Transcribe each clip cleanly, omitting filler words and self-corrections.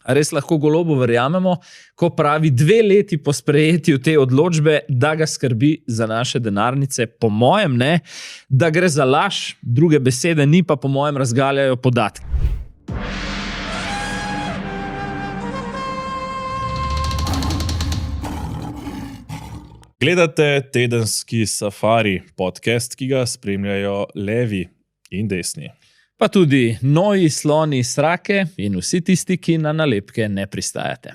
A res lahko Golobu verjamemo, ko pravi 2 leti po sprejetju te odločbe, da ga skrbi za naše denarnice? Po mojem ne, da gre za laž, druge besede ni, pa po mojem razgaljajo podatki. Gledate tedenski Safari, podcast, ki ga spremljajo levi in desni. Pa tudi noji, sloni, srake in vsi tisti, ki na nalepke ne pristajate.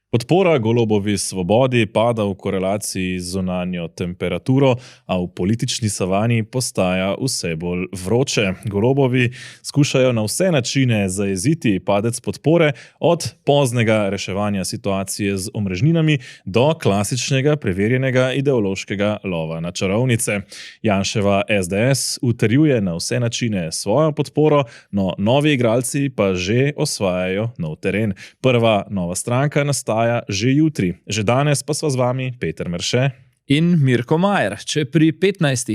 Podpora Golobovi svobodi pada v korelaciji z zunanjo temperaturo, a v politični savani postaja vse bolj vroče. Golobovi skušajo na vse načine zajeziti padec podpore, od poznega reševanja situacije z omrežninami do klasičnega preverjenega ideološkega lova na čarovnice. Janševa SDS utrjuje na vse načine svojo podporo, no novi igralci pa že osvajajo nov teren. Prva nova stranka nastaja že jutri. Že danes pa sva z vami Peter Merše in Mirko Majer. Če pri 15%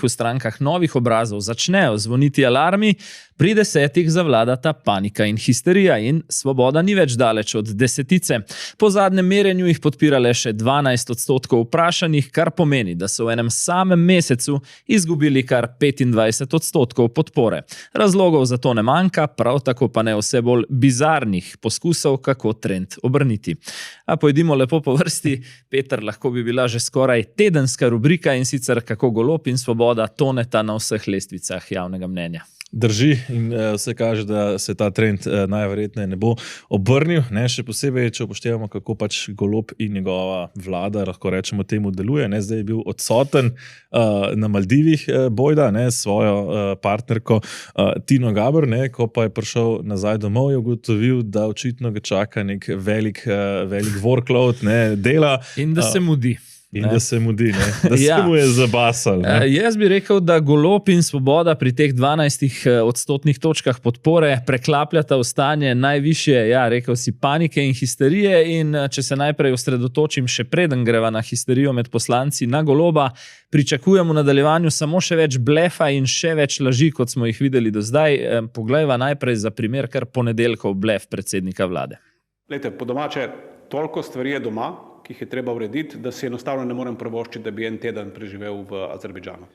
v strankah novih obrazov začnejo zvoniti alarmi, pri 10% zavladata panika in histerija in Svoboda ni več daleč od 10. Po zadnjem merjenju jih podpira le še 12% vprašanih, kar pomeni, da so v enem samem mesecu izgubili kar 25% podpore. Razlogov za to ne manjka, prav tako pa ne vse bolj bizarnih poskusov, kako trend obrniti. A pojdimo lepo po vrsti. Peter, lahko bi bila že skoraj tedenska rubrika, in sicer kako Golob in Svoboda toneta na vseh lestvicah javnega mnenja. Drži in vse kaže, da se ta trend najverjetneje ne bo obrnil. Še posebej, če upoštevamo, kako pač Golob in njegova vlada, lahko rečemo temu, deluje. Zdaj je bil odsoten na Maldivih bojda, s svojo partnerko Tino Gaber, ko pa je prišel nazaj domov, je ugotovil, da očitno ga čaka nek velik workload dela. In da se mudi. In da se mudi, da se mu je zabasal. Jaz bi rekel, da Golob in Svoboda pri teh 12% točkah podpore preklapljata v stanje najvišje, rekel si, panike in histerije. In če se najprej osredotočim, še preden greva na histerijo med poslanci, na Goloba, pričakujem v nadaljevanju samo še več blefa in še več laži, kot smo jih videli do zdaj. Poglejva najprej za primer kar ponedeljkov blef predsednika vlade. Glejte, po domače, toliko stvari je doma, ki jih je treba urediti, da si enostavno ne morem privoščiti, da bi en teden preživel v Azerbajdžanu.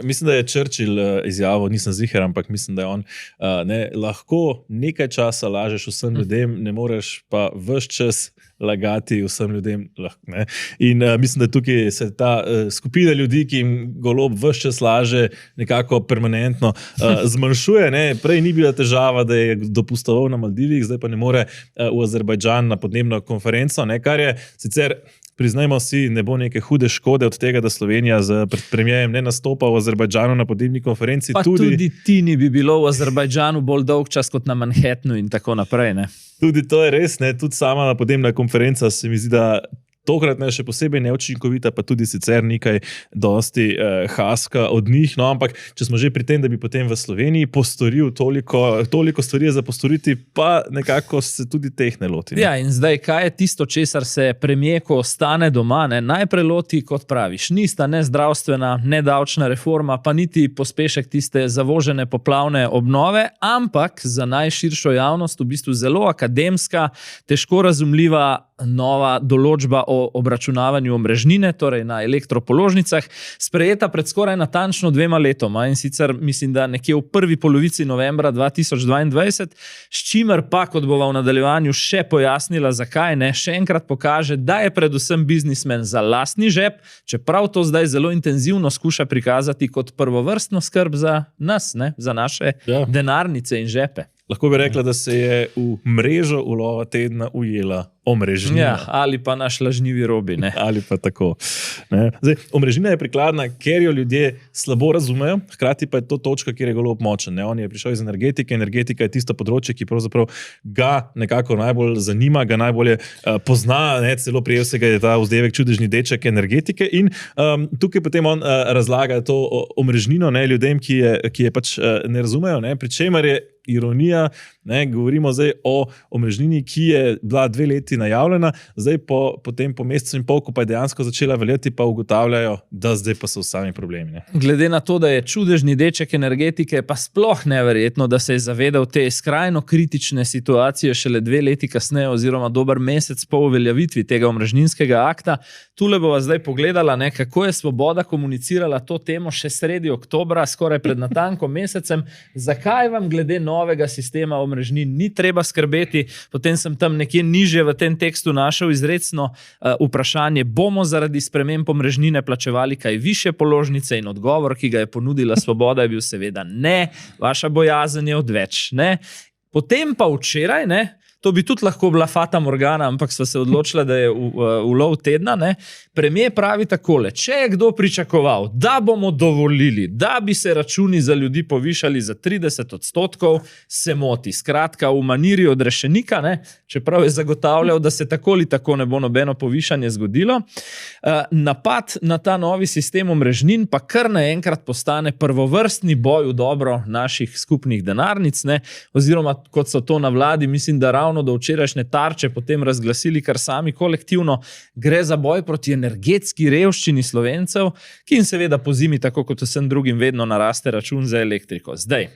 Mislim, da je Churchill izjavil, nisem ziher, ampak mislim, da je on, lahko nekaj časa lažeš vsem ljudem, ne moreš pa ves čas lagati vsem ljudem. In mislim, da tukaj se ta skupina ljudi, ki jim Golob ves čas laže, nekako permanentno zmanjšuje. Prej ni bila težava, da je dopustoval na Maldivih, zdaj pa ne more v Azerbajdžan na podnebno konferenco, kar je sicer, priznajmo si, ne bo neke hude škode od tega, da Slovenija pred premierjem ne nastopa v Azerbajdžanu na podnebni konferenci. Pa tudi Tini bi bilo v Azerbajdžanu bolj dolg čas kot na Manhattnu in tako naprej. Tudi to je res, tudi sama na podnebna konferenca se mi zdi, da tokrat še posebej neučinkovita, pa tudi sicer nekaj dosti haska od njih. Ampak če smo že pri tem, da bi potem v Sloveniji postoril toliko stvari za postoriti, pa nekako se tudi teh ne loti. Ja, in zdaj, kaj je tisto, česar se premier, ko ostane doma, najprej loti, kot praviš, nista ne zdravstvena, ne davčna reforma, pa niti pospešek tiste zavožene poplavne obnove, ampak za najširšo javnost v bistvu zelo akademska, težko razumljiva nova določba o obračunavanju omrežnine, torej na elektropoložnicah, sprejeta pred skoraj natančno 2 letoma, in sicer mislim, da nekje v prvi polovici novembra 2022, s čimer pa, kot bova v nadaljevanju še pojasnila, zakaj še enkrat pokaže, da je predvsem biznismen za lastni žep, čeprav to zdaj zelo intenzivno skuša prikazati kot prvovrstno skrb za nas, za naše denarnice in žepe. Lahko bi rekla, da se je v mrežo ulova tedna ujela omrežnina. Ali pa naš lažnivi Robi. Ali pa tako. Zdaj, omrežnina je prikladna, ker jo ljudje slabo razumejo, hkrati pa je to točka, kjer je Golob močen. On je prišel iz energetike, energetika je tisto področje, ki pravzaprav ga nekako najbolj zanima, ga najbolje pozna, celo prijel se ga je ta vzdevek čudežni deček energetike, in tukaj potem on razlaga to omrežnino ljudem, ki je pač ne razumejo, pri čemer je ironija, Ne? Govorimo zdaj o omrežnini, ki je bila 2 leti najavljena, zdaj potem po mesecu in pol, ko pa je dejansko začela veljati, pa ugotavljajo, da zdaj pa so sami problemi. Ne? Glede na to, da je čudežni deček energetike, pa sploh neverjetno, da se je zavedal te skrajno kritične situacije šele 2 leti kasneje oziroma dober mesec po uveljavitvi tega omrežninskega akta. Tule bova zdaj pogledala, kako je Svoboda komunicirala to temo še sredi oktobra, skoraj pred natanko mesecem. Zakaj vam glede novega sistema omrežnin ni treba skrbeti? Potem sem tam nekje nižje v tem tekstu našel izrecno vprašanje, bomo zaradi sprememb omrežnine plačevali kaj višje položnice, in odgovor, ki ga je ponudila Svoboda, je bil seveda ne, vaša bojazen je odveč. Ne? Potem pa včeraj, to bi tudi lahko bila fata morgana, ampak sva se odločila, da je ulov tedna. Premijer pravi takole: če je kdo pričakoval, da bomo dovolili, da bi se računi za ljudi povišali za 30%, se moti. Skratka, v maniri odrešenika, čeprav je zagotavljal, da se tako ali tako ne bo nobeno povišanje zgodilo. Napad na ta novi sistem omrežnin pa kar naenkrat postane prvovrstni boj v dobro naših skupnih denarnic, oziroma kot so to na vladi, mislim, da ravno do včerajšnje tarče potem razglasili kar sami kolektivno, gre za boj proti energetski revščini Slovencev, ki jim seveda po zimi, tako kot vsem drugim, vedno naraste račun za elektriko. Zdaj,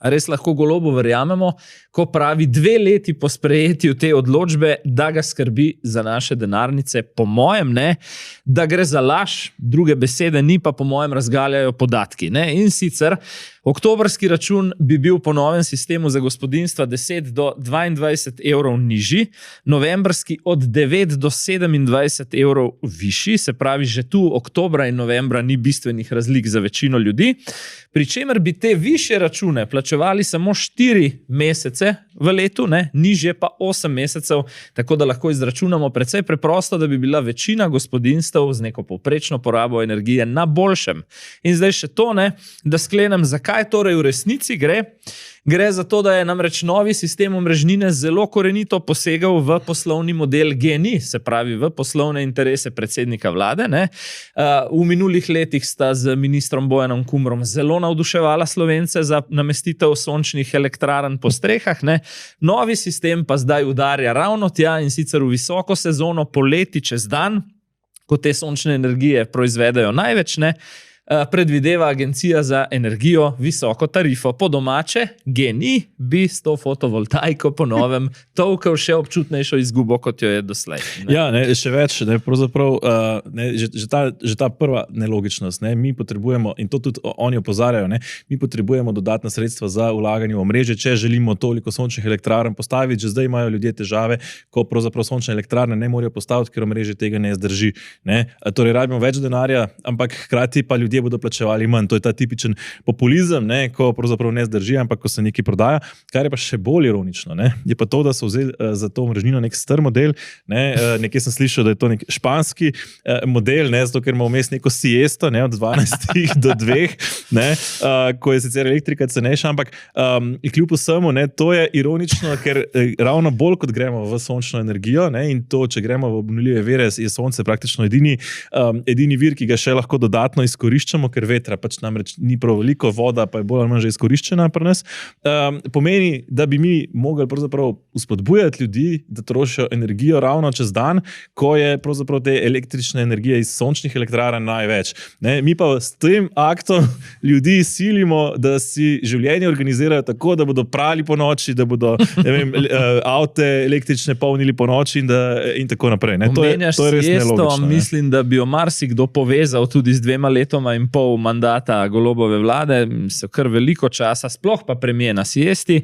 res lahko Golobu verjamemo, ko pravi 2 leti po sprejetju te odločbe, da ga skrbi za naše denarnice? Po mojem ne, da gre za laž, druge besede ni, pa po mojem razgaljajo podatki. In sicer oktobrski račun bi bil po novem sistemu za gospodinjstva 10 do 22 evrov nižji, novembrski od 9 do 27 evrov višji, se pravi, že tu oktobra in novembra ni bistvenih razlik za večino ljudi, pri čemer bi te višje račune plačevali samo 4 mesece v letu, nižje pa 8 mesecev, tako da lahko izračunamo precej preprosto, da bi bila večina gospodinjstev z neko povprečno porabo energije na boljšem. In zdaj še to, da sklenem, zakaj torej v resnici gre. Gre za to, da je namreč novi sistem omrežnine zelo korenito posegal v poslovni model GEN-I, se pravi v poslovne interese predsednika vlade. V minulih letih sta z ministrom Bojanom Kumrom zelo navduševala Slovence za namestitev sončnih elektrarn po strehah. Novi sistem pa zdaj udarja ravno tja, in sicer v visoko sezono, poleti čez dan, ko te sončne energije proizvedejo največ, predvideva Agencija za energijo visoko tarifo. Po domače, GEN-I bi s to fotovoltaiko po novem tolkel še občutnejšo izgubo, kot jo je doslej. Ja, še več, pravzaprav že ta prva nelogičnost. Mi potrebujemo, in to tudi oni opozarjajo, mi potrebujemo dodatna sredstva za vlaganje v omrežje, če želimo toliko sončnih elektrarn postaviti. Že zdaj imajo ljudje težave, ko pravzaprav sončne elektrarne ne morejo postaviti, ker omrežje tega ne zdrži. Torej, rabimo več denarja, ampak hkrati pa ljudje bodo plačevali manj. To je ta tipičen populizem, ko pravzaprav ne zdrži, ampak ko se nekaj prodaja. Kar je pa še bolj ironično, je pa to, da so vzeli za to omrežnino nek star model. Nekje sem slišal, da je to nek španski model, zato ker ima vmes neko siesto, od 12 do 2, ko je sicer elektrika cenejša, ampak kljub vsemu, to je ironično, ker ravno bolj kot gremo v sončno energijo, in to, če gremo v obnovljive vire, je sonce praktično edini vir, ki ga še lahko dodatno izkoriščamo, ker vetra pač namreč ni prav veliko, voda pa je bolj ali manj že izkoriščena pri nas, pomeni, da bi mi mogli pravzaprav uspodbujati ljudi, da trošijo energijo ravno čez dan, ko je pravzaprav te električne energije iz sončnih elektrarn največ. Mi pa s tem aktom ljudi silimo, da si življenje organizirajo tako, da bodo prali po noči, da bodo avte električne polnili po noči in tako naprej. To je res nelogično. Mislim, da bi jo marsikdo povezal tudi z 2 letoma in pol mandata Golobove vlade, so kar veliko časa, sploh pa premier na siesti.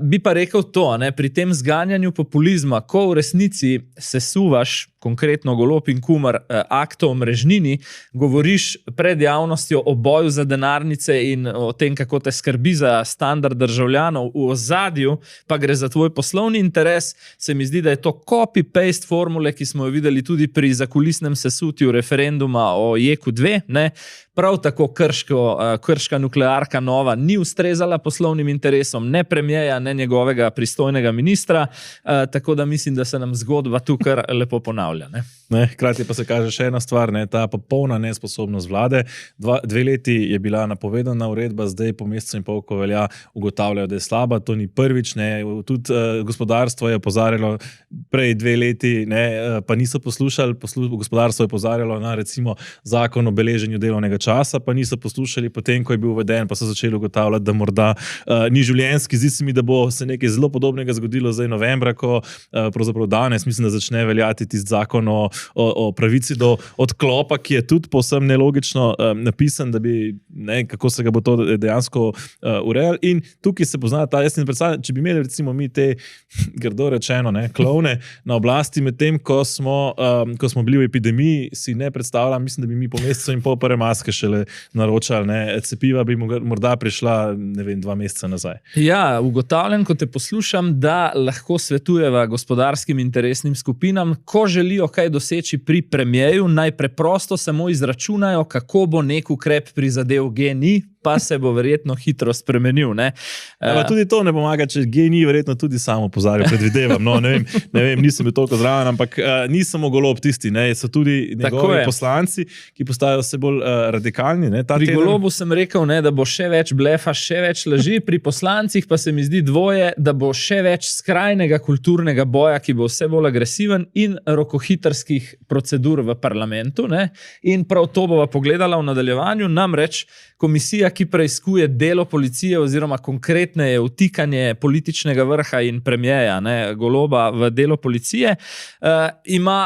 Bi pa rekel to, pri tem zganjanju populizma, ko v resnici sesuvaš, konkretno Golob in Kumer, akt o omrežnini, govoriš pred javnostjo o boju za denarnice in o tem, kako te skrbi za standard državljanov, v ozadju pa gre za tvoj poslovni interes, se mi zdi, da je to copy-paste formule, ki smo jo videli tudi pri zakulisnem sesutju referenduma o JEK2, prav tako krška nuklearka nova ni ustrezala poslovnim interesom ne premierja, ne njegovega pristojnega ministra, tako da mislim, da se nam zgodba tu kar lepo ponavlja. Hkrati pa se kaže še ena stvar, ta popolna nesposobnost vlade. 2 leti je bila napovedana uredba, zdaj po mesecu in pol, ko velja, ugotavljajo, da je slaba. To ni prvič, tudi gospodarstvo je opozarjalo prej 2 leti, pa niso poslušali. Gospodarstvo je opozarjalo na recimo zakon o beleženju delovnega časa, pa niso poslušali, potem ko je bil uveden, pa so začeli ugotavljati, da morda ni življenjski. Zdi se mi, da bo se nekaj zelo podobnega zgodilo zdaj novembra, ko pravzaprav danes mislim, da začne veljati tisti zakon o pravici do odklopa, ki je tudi povsem nelogično napisan, da bi, kako se ga bo to dejansko urejali. In tukaj se pozna ta jasni predstavljanje, če bi imeli recimo mi te, grdo rečeno, klovne na oblasti, medtem ko smo bili v epidemiji, si ne predstavljam, mislim, da bi mi po mesecu in pol prve maske šele naročali, cepiva bi morda prišla, 2 meseca nazaj. Ja, ugotavljam, ko te poslušam, da lahko svetujeva gospodarskim interesnim skupinam, ko želijo kaj doseči pri premierju, naj preprosto samo izračunajo, kako bo nek ukrep prizadel GEN-I, pa se bo verjetno hitro spremenil. Tudi to ne pomaga, če GEN-I verjetno tudi samo opozarja, predvidevam. Ne vem, nisem bil toliko zraven, ampak ni samo Golob tisti, so tudi njegovi poslanci, ki postajajo vse bolj radikalni. Pri Golobu sem rekel, da bo še več blefa, še več laži, pri poslancih pa se mi zdi dvoje, da bo še več skrajnega kulturnega boja, ki bo vse bolj agresiven, in rokohitrskih procedur v parlamentu. In prav to bova pogledala v nadaljevanju, namreč komisija, ki preiskuje delo policije oziroma konkretneje vtikanje političnega vrha in premierja Goloba v delo policije, ima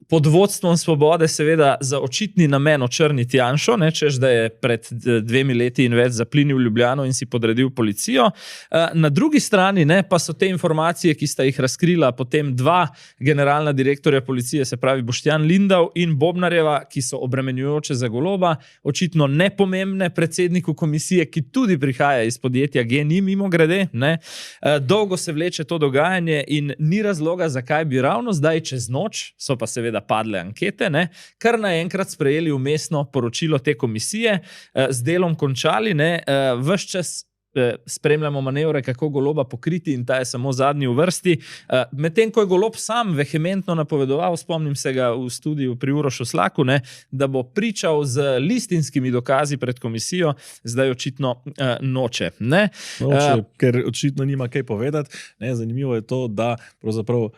pod vodstvom Svobode seveda za očitni namen očrniti Janšo, češ da je pred 2 leti in več zaplinil Ljubljano in si podredil policijo. Na drugi strani pa so te informacije, ki sta jih razkrila potem 2 generalna direktorja policije, se pravi Boštjan Lindav in Bobnarjeva, ki so obremenjujoče za Goloba, očitno nepomembne predsedniku komisije, ki tudi prihaja iz podjetja GEN-I, mimogrede. Dolgo se vleče to dogajanje in ni razloga, zakaj bi ravno zdaj čez noč, so pa seveda padle ankete, kar naenkrat sprejeli vmesno poročilo te komisije, z delom končali, ves čas spremljamo manevre, kako Goloba pokriti, in ta je samo zadnji v vrsti. Medtem ko je Golob sam vehementno napovedoval, spomnim se ga v studiu pri Urošu Slaku, da bo pričal z listinskimi dokazi pred komisijo, zdaj očitno noče. Ker očitno nima kaj povedati. Zanimivo je to, da pravzaprav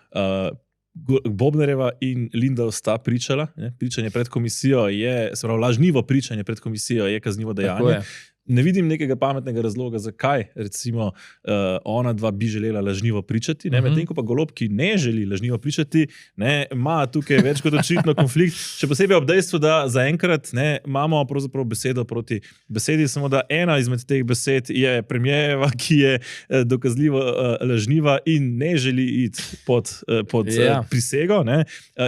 Bobnarjeva in Lindav sta pričala. Pričanje pred komisijo je, se pravi, lažnivo pričanje pred komisijo je kaznivo dejanje. Ne vidim nekega pametnega razloga, zakaj recimo ona dva bi želela lažnivo pričati, medtem ko pa Golob, ki ne želi lažnivo pričati, ima tukaj več kot očitno konflikt, še posebej ob dejstvu, da zaenkrat imamo pravzaprav besedo proti besedi, samo da ena izmed teh besed je premierjeva, ki je dokazljivo lažniva in ne želi iti pod prisego,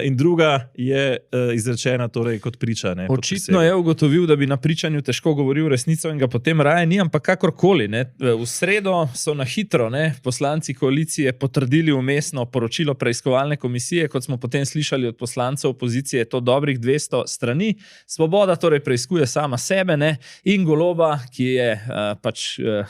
in druga je izrečena torej kot priča. Očitno je ugotovil, da bi na pričanju težko govoril resnico in ga potem raje ni, ampak kakorkoli. V sredo so na hitro poslanci koalicije potrdili vmesno poročilo preiskovalne komisije, kot smo potem slišali od poslancev opozicije, je to dobrih 200 strani. Svoboda torej preiskuje sama sebe in Goloba, ki je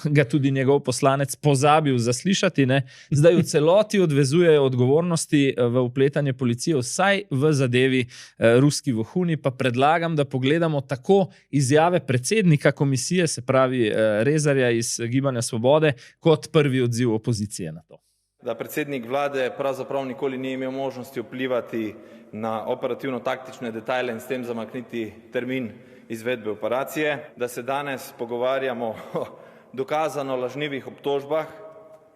ga tudi njegov poslanec pozabil zaslišati, zdaj v celoti odvezujejo odgovornosti v vpletanje policije, vsaj v zadevi ruski vohuni. Pa predlagam, da pogledamo tako izjave predsednika komisije, se pravi Rezarja iz Gibanja Svobode, kot prvi odziv opozicije na to. Da predsednik vlade pravzaprav nikoli ni imel možnosti vplivati na operativno-taktične detajle in s tem zamakniti termin izvedbe operacije, da se danes pogovarjamo o dokazano lažnivih obtožbah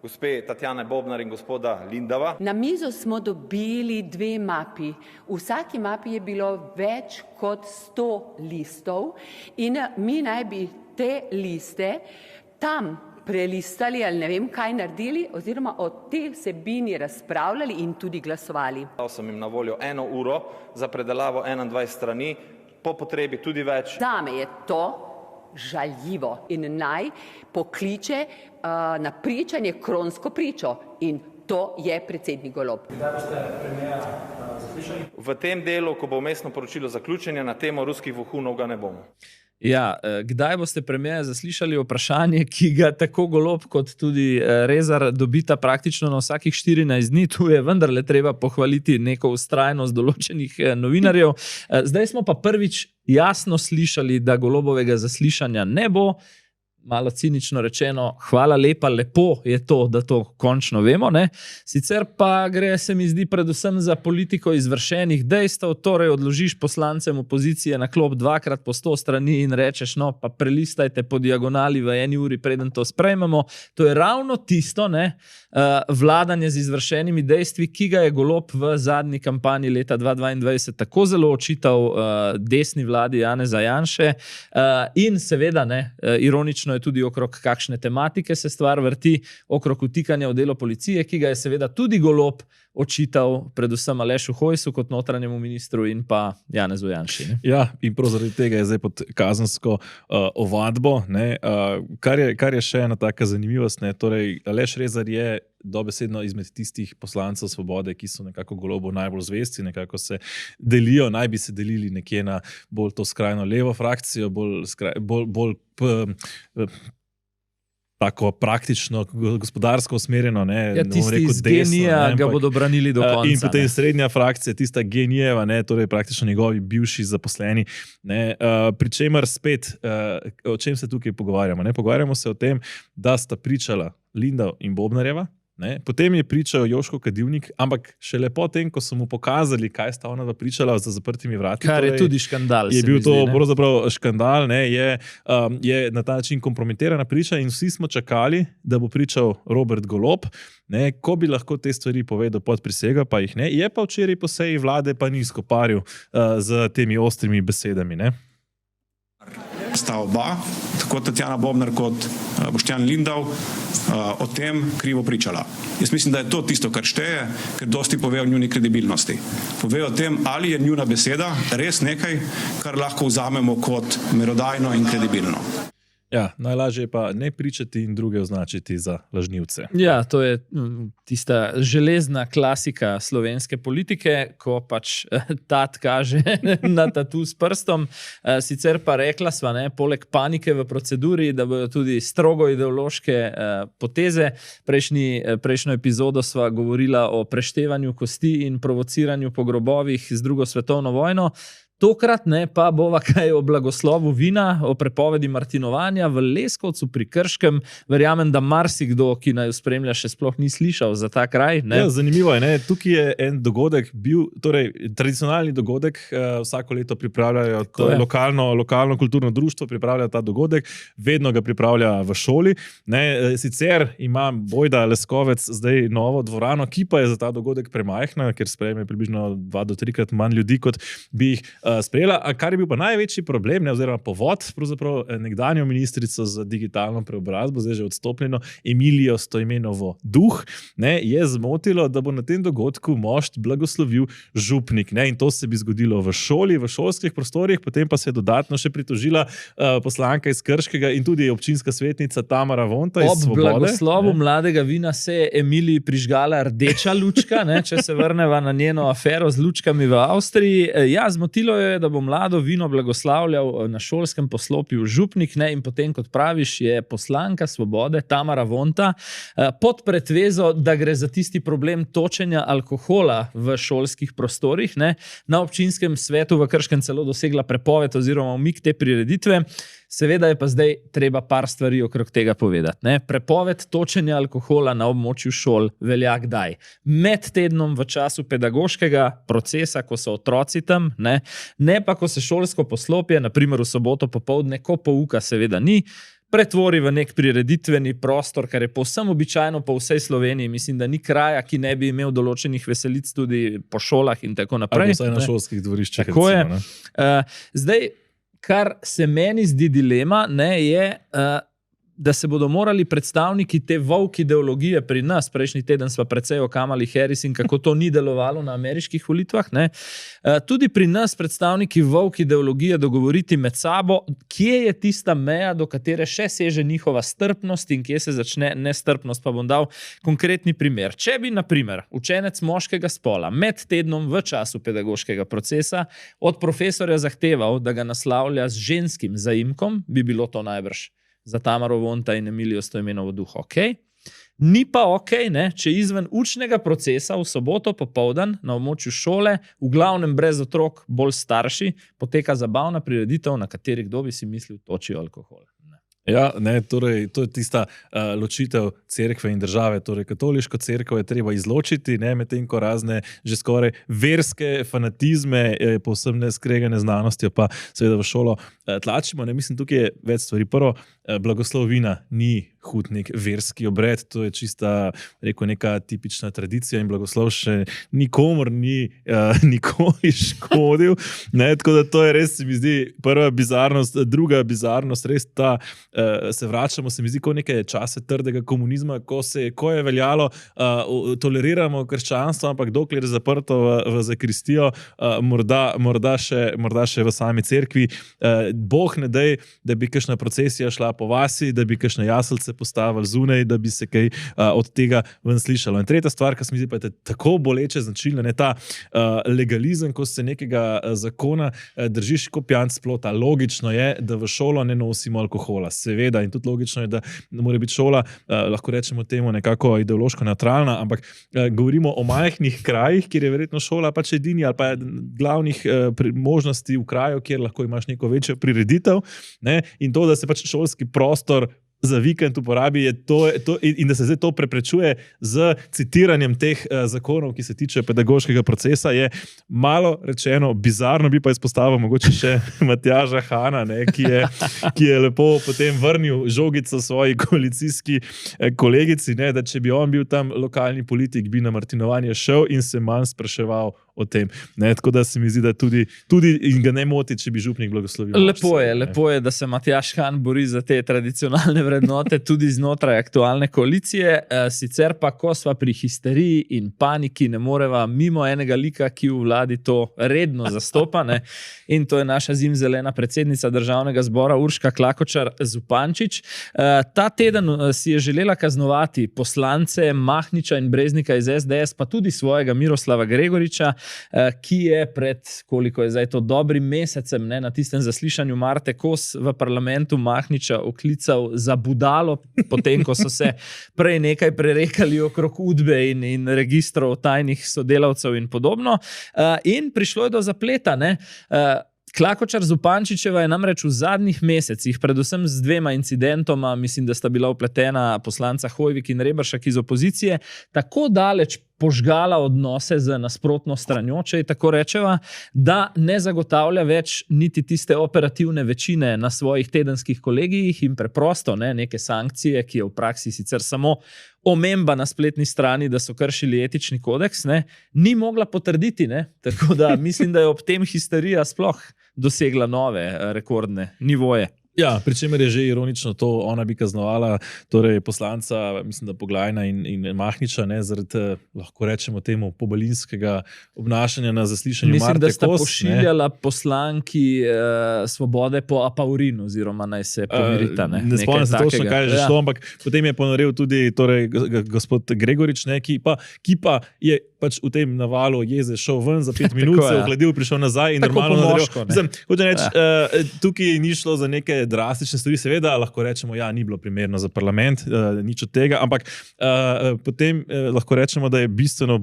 gospe Tatjane Bobnar in gospoda Lindava. Na mizo smo dobili 2 mapi. V vsaki mapi je bilo več kot 100 listov in mi naj bi te liste tam prelistali ali ne vem kaj naredili oziroma o tej vsebini razpravljali in tudi glasovali. Dal sem jim na voljo 1 uro za predelavo 21 strani, po potrebi tudi več. Zame je to žaljivo in naj pokliče na pričanje kronsko pričo in to je predsednik Golob. Kdaj boste premierja zaslišali? V tem delu, ko bo vmesno poročilo zaključeno, na temo ruskih vohunov ga ne bomo. Ja, kdaj boste premijer zaslišali vprašanje, ki ga tako Golob kot tudi Rezar dobita praktično na vsakih 14 dni, tu je vendarle treba pohvaliti neko vztrajnost določenih novinarjev. Zdaj smo pa prvič jasno slišali, da Golobovega zaslišanja ne bo. Malo cinično rečeno, hvala lepa, lepo je to, da to končno vemo. Ne? Sicer pa gre, se mi zdi, predvsem za politiko izvršenih dejstev, torej odložiš poslancem opozicije na klop 2x po 100 strani in rečeš, no pa prelistajte po diagonali v 1 uri, preden to sprejmemo. To je ravno tisto, ne, vladanje z izvršenimi dejstvi, ki ga je Golob v zadnji kampanji leta 2022 tako zelo očital desni vladi Janeza Janše in seveda, ne, ironično je tudi okrog kakšne tematike se stvar vrti, okrog vtikanja v delo policije, ki ga je seveda tudi Golob očital predvsem Alešu Hojsu kot notranjemu ministru in pa Janezu Janši. Ne? Ja, in prav zaradi tega je zdaj pod kazensko ovadbo, ne? Kar je še ena taka zanimivost. Ne? Torej, Aleš Rezar je dobesedno izmed tistih poslancev Svobode, ki so nekako Golobu najbolj zvesti, nekako se delijo, naj bi se delili nekje na bolj to skrajno levo frakcijo, bolj tako praktično, gospodarsko usmerjeno. Ne, ja, tisti iz genija ga bodo branili do konca. In potem srednja frakcija, tista genijeva, ne, torej praktično njegovi bivši zaposleni. Ne, pri čemer spet, o čem se tukaj pogovarjamo? Ne? Pogovarjamo se o tem, da sta pričala Lindav in Bobnarjeva, ne? Potem je pričal Jožko Kadivnik, ampak šele potem, ko so mu pokazali, kaj sta ona pričala za zaprtimi vrati. Kar je tudi škandal. Je bil to pravzaprav škandal, ne? Je na ta način kompromitirana priča in vsi smo čakali, da bo pričal Robert Golob, ne? Ko bi lahko te stvari povedal pod prisego, pa jih ne. Je pa včeraj po seji vlade pa ni skoparil z temi ostrimi besedami. Ne? Sta oba, tako Tatjana Bobnar kot Boštjan Lindav, o tem krivo pričala. Jaz mislim, da je to tisto, kar šteje, ker dosti pove o njuni kredibilnosti. Pove o tem, ali je njuna beseda res nekaj, kar lahko vzamemo kot merodajno in kredibilno. Ja, najlažje je pa ne pričati in druge označiti za lažnivce. Ja, to je tista železna klasika slovenske politike, ko pač tat kaže na tatu s prstom. Sicer pa rekla sva, ne, poleg panike v proceduri, da bodo tudi strogo ideološke poteze. Prejšnjo epizodo sva govorila o preštevanju kosti in provociranju po grobovih z 2. svetovno vojno. Tokrat ne, pa bova kaj o blagoslovu vina, o prepovedi martinovanja v Leskovcu pri Krškem. Verjamem, da marsikdo, ki naj spremlja, še sploh ni slišal za ta kraj. Ne? Ja, zanimivo je, ne? Tukaj je en dogodek bil, torej tradicionalni dogodek, vsako leto pripravljajo lokalno kulturno društvo, pripravlja ta dogodek, vedno ga pripravlja v šoli. Ne? Sicer ima Bojda Leskovec zdaj novo dvorano, ki pa je za ta dogodek premajhna, ker sprejme približno 2 do 3-krat manj ljudi, kot bi jih sprejela, kar je bil pa največji problem, ne, oziroma povod, pravzaprav nekdanjo ministrico za digitalno preobrazbo, zdaj že odstopljeno Emilijo Stojmenovo Duh, ne, je zmotilo, da bo na tem dogodku mošt blagoslovil župnik. Ne, in to se bi zgodilo v šoli, v šolskih prostorih, potem pa se je dodatno še pritožila poslanka iz Krškega in tudi občinska svetnica Tamara Vonta iz Svobode. Ob blagoslovu mladega vina se je Emiliji prižgala rdeča lučka, ne, če se vrneva na njeno afero z lučkami v Avstriji. Ja, zmotilo je, da bo mlado vino blagoslavljal na šolskem poslopju župnik, ne, in potem, kot praviš, je poslanka Svobode Tamara Vonta pod pretvezo, da gre za tisti problem točenja alkohola v šolskih prostorih, ne, na občinskem svetu v Krškem celo dosegla prepoved oziroma umik te prireditve. Seveda je pa zdaj treba par stvari okrog tega povedati. Ne? Prepoved točenja alkohola na območju šol velja kdaj? Med tednom v času pedagoškega procesa, ko so otroci tam, ne pa ko se šolsko poslopje, naprimer v soboto popoldne, ko pouka seveda ni, pretvori v nek prireditveni prostor, kar je povsem običajno po vsej Sloveniji. Mislim, da ni kraja, ki ne bi imel določenih veselic tudi po šolah in tako naprej. Ali vsaj na šolskih dvoriščih. Tako recimo, je. Zdaj, kar se meni zdi dilema, ne, je da se bodo morali predstavniki te woke ideologije pri nas, prejšnji teden sva precej o Kamali Harris in kako to ni delovalo na ameriških volitvah, ne, tudi pri nas predstavniki woke ideologije dogovoriti med sabo, kje je tista meja, do katere še seže njihova strpnost in kje se začne nestrpnost. Pa bom dal konkretni primer. Če bi, na primer, učenec moškega spola med tednom v času pedagoškega procesa od profesorja zahteval, da ga naslavlja z ženskim zaimkom, bi bilo to najbrž za Tamaro Vonta in Emilijo Stojmenovo duho okej. Ni pa okej, ne, če izven učnega procesa v soboto popoldan na območju šole, v glavnem brez otrok, bolj starši, poteka zabavna prireditev, na kateri kdo bi si mislil toči alkohol. Ja, ne, torej, to je tista ločitev cerkve in države. Torej, katoliško cerkev je treba izločiti, ne, medtem ko razne že skoraj verske fanatizme, povsem neskregane znanostjo, pa seveda v šolo tlačimo. Ne, mislim, tukaj je več stvari. Prvo, blagoslov vina ni hud nek verski obred, to je čista, rekel, neka tipična tradicija in blagoslov še nikomor ni nikoli škodil. Ne, tako da to je res, se mi zdi, prva bizarnost. Druga bizarnost, res ta, se vračamo, se mi zdi, ko neke čase trdega komunizma, ko je veljalo, toleriramo krščanstvo, ampak dokler je zaprto v zakristijo, morda še v sami cerkvi. Bog ne dej, da bi kakšna procesija šla po vasi, da bi kakšne jaselce postavili zunaj, da bi se kaj od tega ven slišalo. In tretja stvar, ki se mi zdi, pa je tako boleče značilna, ne, ta legalizem, ko se nekega zakona držiš kot pijanec plota. Logično je, da v šolo ne nosimo alkohola. Seveda, in tudi logično je, da mora biti šola, lahko rečemo temu, nekako ideološko neutralna, ampak govorimo o majhnih krajih, kjer je verjetno šola pač edini ali pa glavnih možnosti v kraju, kjer lahko imaš neko večjo prireditev, ne, in to, da se pač šolski prostor za vikend uporabi, in da se zdaj to preprečuje z citiranjem teh zakonov, ki se tiče pedagoškega procesa, je malo rečeno bizarno. Bi pa izpostavil mogoče še Matjaža Hana, ne, ki je lepo potem vrnil žogico svoji koalicijski kolegici, ne, da če bi on bil tam lokalni politik, bi na martinovanje šel in se manj spraševal o tem. Ne, tako da se mi zdi, da tudi in ga ne moti, če bi župnik blagoslovil. Lepo je, da se Matjaž Han bori za te tradicionalne vrednote tudi znotraj aktualne koalicije. Sicer pa, ko sva pri histeriji in paniki, ne moreva mimo enega lika, ki v vladi to redno zastopa, ne? In to je naša zimzelena predsednica Državnega zbora Urška Klakočar Zupančič. Ta teden si je želela kaznovati poslance Mahniča in Breznika iz SDS, pa tudi svojega Miroslava Gregoriča, ki je pred, koliko je zdaj to, dobrim mesecem, ne, na tistem zaslišanju Marte Kos v parlamentu Mahniča oklical za budalo, potem, ko so se prej nekaj prerekali okrog udbe in registrov tajnih sodelavcev in podobno. In prišlo je do zapleta, ne. Klakočar Zupančičeva je namreč v zadnjih mesecih, predvsem z dvema incidentoma, mislim, da sta bila vpletena poslanca Hoivik in Reberšak iz opozicije, tako daleč požgala odnose z nasprotno stranjo, če je tako rečeva, da ne zagotavlja več niti tiste operativne večine na svojih tedenskih kolegijih in preprosto, ne, neke sankcije, ki je v praksi sicer samo omemba na spletni strani, da so kršili etični kodeks, ne, ni mogla potrditi, ne, tako da mislim, da je ob tem histerija sploh dosegla nove rekordne nivoje. Ja, pri čemer je že ironično to, ona bi kaznovala torej poslanca, mislim, da Poglajna in Mahniča, ne, zaradi, lahko rečemo temu, pobalinskega obnašanja na zaslišanju Marte Kos. Mislim, da sta pošiljala poslanki Svobode po apaurin, oziroma naj se pomirita. Ne spomnim se točno, kaj je že šlo, ampak potem je ponorel tudi torej, gospod Gregorič, ne, ki pa je pač v tem navalu jeze šel ven za 5 minut, se ohladil, prišel nazaj in tako normalno nadaljeval. Hočem reči, tukaj ni šlo za neke drastične stvari, seveda lahko rečemo, ja, ni bilo primerno za parlament, nič od tega, ampak potem lahko rečemo, da je bistveno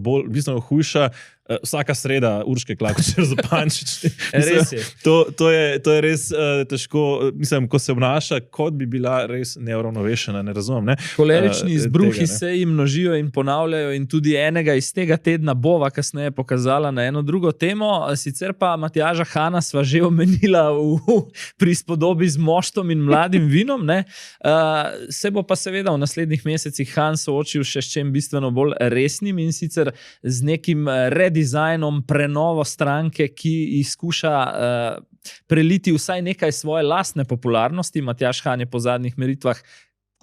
hujša vsaka sreda Urške Klakočar Zupančič. Res je. To je res težko, mislim, ko se obnaša, kot bi bila res neuravnovešena, ne razumem. Ne? Kolerični izbruhi se jim množijo in ponavljajo in tudi enega iz tega tedna bova kasneje pokazala na eno drugo temo, sicer pa Matjaža Hana sva že omenila pri spodobi z moštom in mladim vinom, ne? Se bo pa seveda v naslednjih mesecih Han soočil še s čem bistveno bolj resnim in sicer z nekim redizajnom, prenovo stranke, ki izkuša preliti vsaj nekaj svoje lastne popularnosti. Matjaž Han je po zadnjih meritvah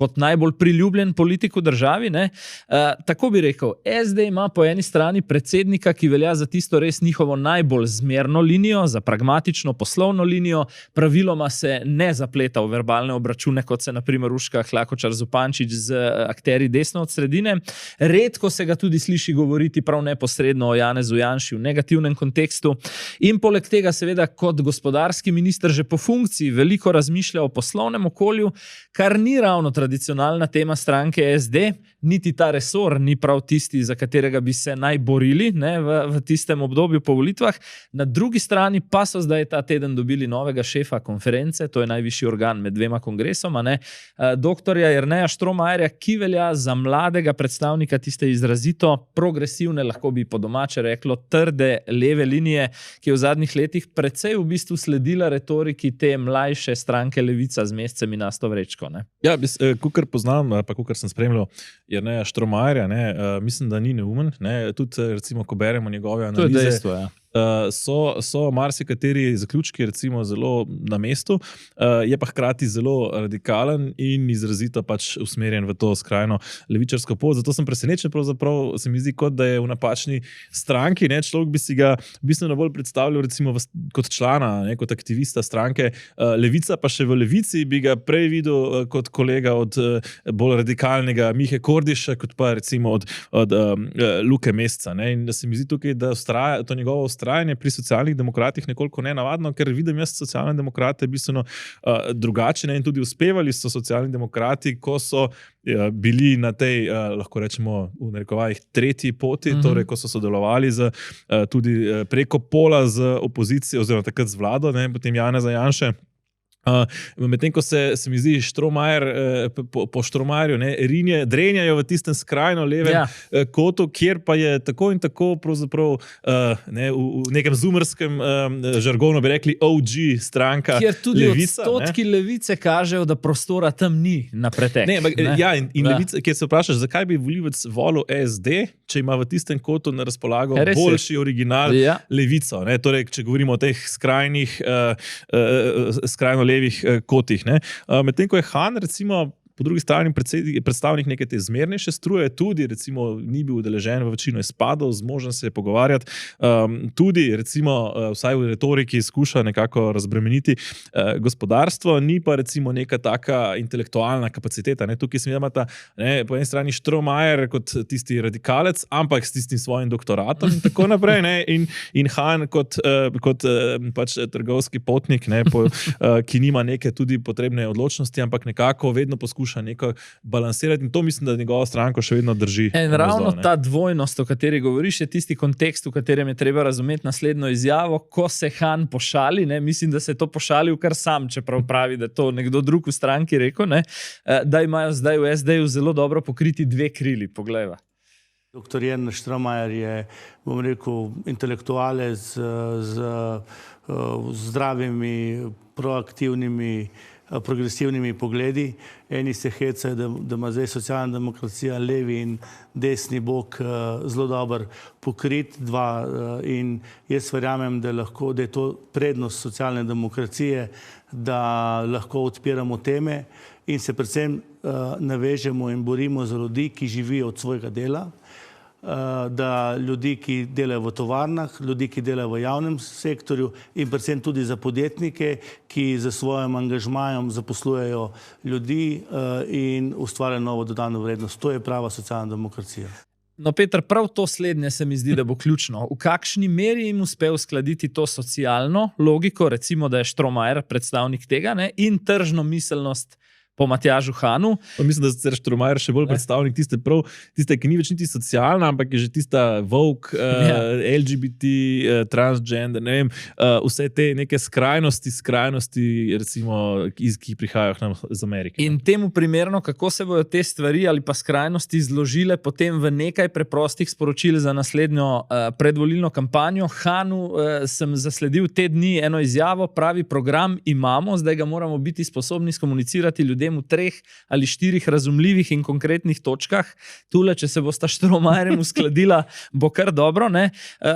kot najbolj priljubljen politik v državi. Tako bi rekel, SD ima po eni strani predsednika, ki velja za tisto res njihovo najbolj zmerno linijo, za pragmatično poslovno linijo, praviloma se ne zapleta v verbalne obračune, kot se na primer Urška Klakočar Zupančič z akterji desno od sredine. Redko se ga tudi sliši govoriti prav neposredno o Janezu Janši v negativnem kontekstu. In poleg tega seveda kot gospodarski minister že po funkciji veliko razmišlja o poslovnem okolju, kar ni ravno tradicionalna tema stranke SD, niti ta resor ni prav tisti, za katerega bi se naj borili v tistem obdobju po volitvah. Na drugi strani pa so zdaj ta teden dobili novega šefa konference, to je najvišji organ med dvema kongresoma, doktorja Jerneja Štromajerja, ki velja za mladega predstavnika tiste izrazito progresivne, lahko bi po domače reklo, trde leve linije, ki je v zadnjih letih precej v bistvu sledila retoriki te mlajše stranke Levica z Mescem in Asto Vrečko. Ja, kakor poznam, pa kakor sem spremljal Jerneja Štromajerja, mislim, da ni neumen. Tudi, recimo, ko beremo njegove analize, to je dejstvo, ja. So marsikateri zaključki recimo zelo na mestu, je pa hkrati zelo radikalen in izrazito pač usmerjen v to skrajno levičarsko pot. Zato sem presenečen, pravzaprav se mi zdi, kot da je v napačni stranki. Človek bi si ga bistveno bolj predstavljal recimo kot člana, kot aktivista stranke Levica, pa še v Levici bi ga prej videl kot kolega od bolj radikalnega Mihe Kordiša, kot pa recimo od Luke Mesca. In da se mi zdi tukaj, da to njegovo trajanje pri socialnih demokratih nekoliko nenavadno, ker vidim jaz socialne demokrate bistveno drugačne in tudi uspevali so socialni demokrati, ko so bili na tej, lahko rečemo v narekovajih, tretji poti, torej ko so sodelovali tudi preko pola z opozicijo oziroma takrat z vlado, potem Janeza Janše. Medtem ko se mi zdi Štromajer po Štromajerju drenjajo v tistem skrajno levem kotu, kjer pa je tako in tako pravzaprav v nekem zoomerskem žargonu bi rekli OG stranka Levica. Kjer tudi odstotki Levice kažejo, da prostora tam ni na pretek. Ja, in Levica, kjer se vprašaš, zakaj bi volivec volil SD, če ima v tistem kotu na razpolago boljši original Levico. Torej, če govorimo o teh skrajno levih kotih. Medtem ko je Han, recimo, po drugi strani predstavnik neke te zmernejše struje, tudi recimo ni bil udeležen v večino izpadov, zmožen se je pogovarjati, tudi recimo vsaj v retoriki skuša nekako razbremeniti gospodarstvo, ni pa recimo neka taka intelektualna kapaciteta. Tukaj se mi imata po eni strani Štromajer kot tisti radikalec, ampak s tistim svojim doktoratom in tako naprej, in Han kot pač trgovski potnik, ki nima neke tudi potrebne odločnosti, ampak nekako vedno poskuša neko balansirati in to mislim, da njegovo stranko še vedno drži. In ravno ta dvojnost, o kateri govoriš, je tisti kontekst, v katerem je treba razumeti naslednjo izjavo, ko se Han pošali, mislim, da se je to pošalil kar sam, čeprav pravi, da to nekdo drug v stranki rekel, da imajo zdaj v SD-ju zelo dobro pokriti dve krili, poglejva. Doktor Jernej Štromajer je, bom rekel, intelektualec z zdravimi, proaktivnimi, progresivnimi pogledi. Eni se hecajo, da ima zdaj socialna demokracija levi in desni bok zelo dober pokrit, in jaz verjamem, da je to prednost socialne demokracije, da lahko odpiramo teme in se predvsem navežemo in borimo za ljudi, ki živijo od svojega dela, da ljudi, ki delajo v tovarnah, ljudi, ki delajo v javnem sektorju in predvsem tudi za podjetnike, ki za svojim angažmajem zaposlujejo ljudi in ustvarjajo novo dodano vrednost. To je prava socialna demokracija. No, Peter, prav to slednje se mi zdi, da bo ključno. V kakšni meri jim uspe uskladiti to socialno logiko, recimo, da je Štromajer predstavnik tega, in tržno miselnost po Matjažu Hanu. Mislim, da je Štromajer še bolj predstavnik tiste, ki ni več niti socialna, ampak je že tista woke, LGBT, transgender, ne vem, vse te neke skrajnosti, recimo, ki prihajajo k nam iz Amerike. In temu primerno, kako se bojo te stvari ali pa skrajnosti zložile potem v nekaj preprostih sporočil za naslednjo predvolilno kampanjo. Hanu sem zasledil te dni eno izjavo, pravi program imamo, zdaj ga moramo biti sposobni skomunicirati ljudem potem v 3 ali 4 razumljivih in konkretnih točkah. Tule, če se bosta Štromajerjem uskladila, bo kar dobro. Ne?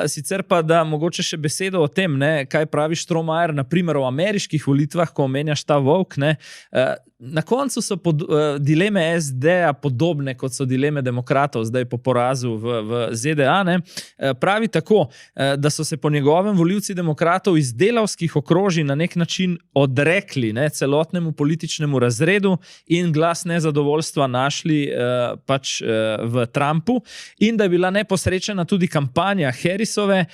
Sicer pa, da mogoče še besedo o tem, ne, kaj pravi Štromajer, naprimer o ameriških volitvah, ko omenjaš ta volk. Ne? Na koncu so dileme SD-a podobne, kot so dileme demokratov, zdaj po porazu v ZDA. Ne? Pravi tako, da so se po njegovem volivci demokratov iz delavskih okrožij na nek način odrekli, ne, celotnemu političnemu razredu in glas nezadovoljstva našli pač v Trumpu, in da je bila neposrečena tudi kampanja Harrisove,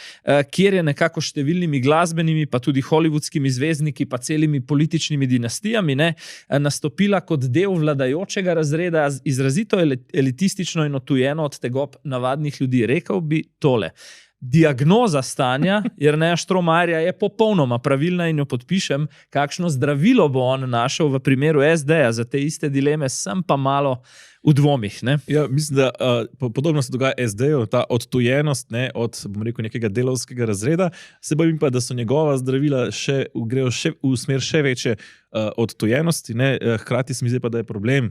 kjer je nekako številnimi glasbenimi, pa tudi hollywoodskimi zvezdniki, pa celimi političnimi dinastijami, ne, nastopila kot del vladajočega razreda, izrazito elitistično in otujeno od tegob navadnih ljudi. Rekel bi tole. Diagnoza stanja Jerneja Štromajerja je popolnoma pravilna in jo podpišem. Kakšno zdravilo bo on našel v primeru SD-ja za te iste dileme, sem pa malo v dvomih. Ne? Ja, mislim, da podobno se dogaja SD-ju, ta odtujenost, ne, od, bom rekel, nekega delavskega razreda. Se bojim pa, da so njegova zdravila grejo v smer še večje odtujenosti. Ne? Hkrati se mi zdi pa, da je problem,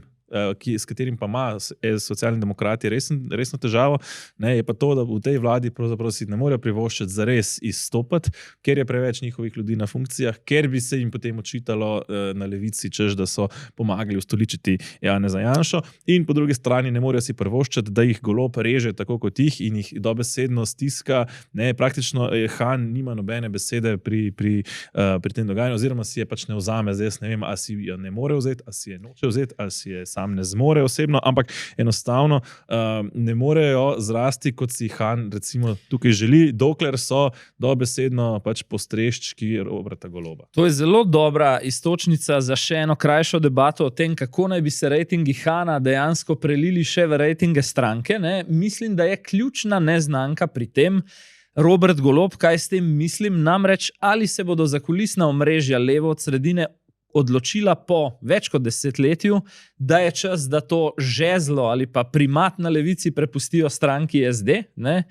s katerim pa ima socialni demokrati resno težavo, ne, je pa to, da v tej vladi pravzaprav si ne morejo privoščiti zares izstopati, ker je preveč njihovih ljudi na funkcijah, ker bi se jim potem očitalo na levici, češ, da so pomagali ustoličiti Janeza Janšo, in po drugi strani ne morejo si privoščiti, da jih Golob reže tako kot jih in jih dobesedno stiska. Ne, praktično Han nima nobene besede pri tem dogajanju, oziroma si je pač ne vzame. Zdaj jaz ne vem, a si jo ne more vzeti, a si je noče vzeti, a si je sam ne zmore osebno, ampak enostavno ne morejo zrasti, kot si Han recimo tukaj želi, dokler so dobesedno pač postreščki Roberta Goloba. To je zelo dobra iztočnica za še eno krajšo debato o tem, kako naj bi se rejtingi Hana dejansko prelili še v rejtinge stranke. Ne? Mislim, da je ključna neznanka pri tem Robert Golob, kaj s tem mislim, namreč ali se bodo zakulisna omrežja levo od sredine odločila po več kot desetletju, da je čas, da to žezlo ali pa primat na levici prepustijo stranki SD. Ne?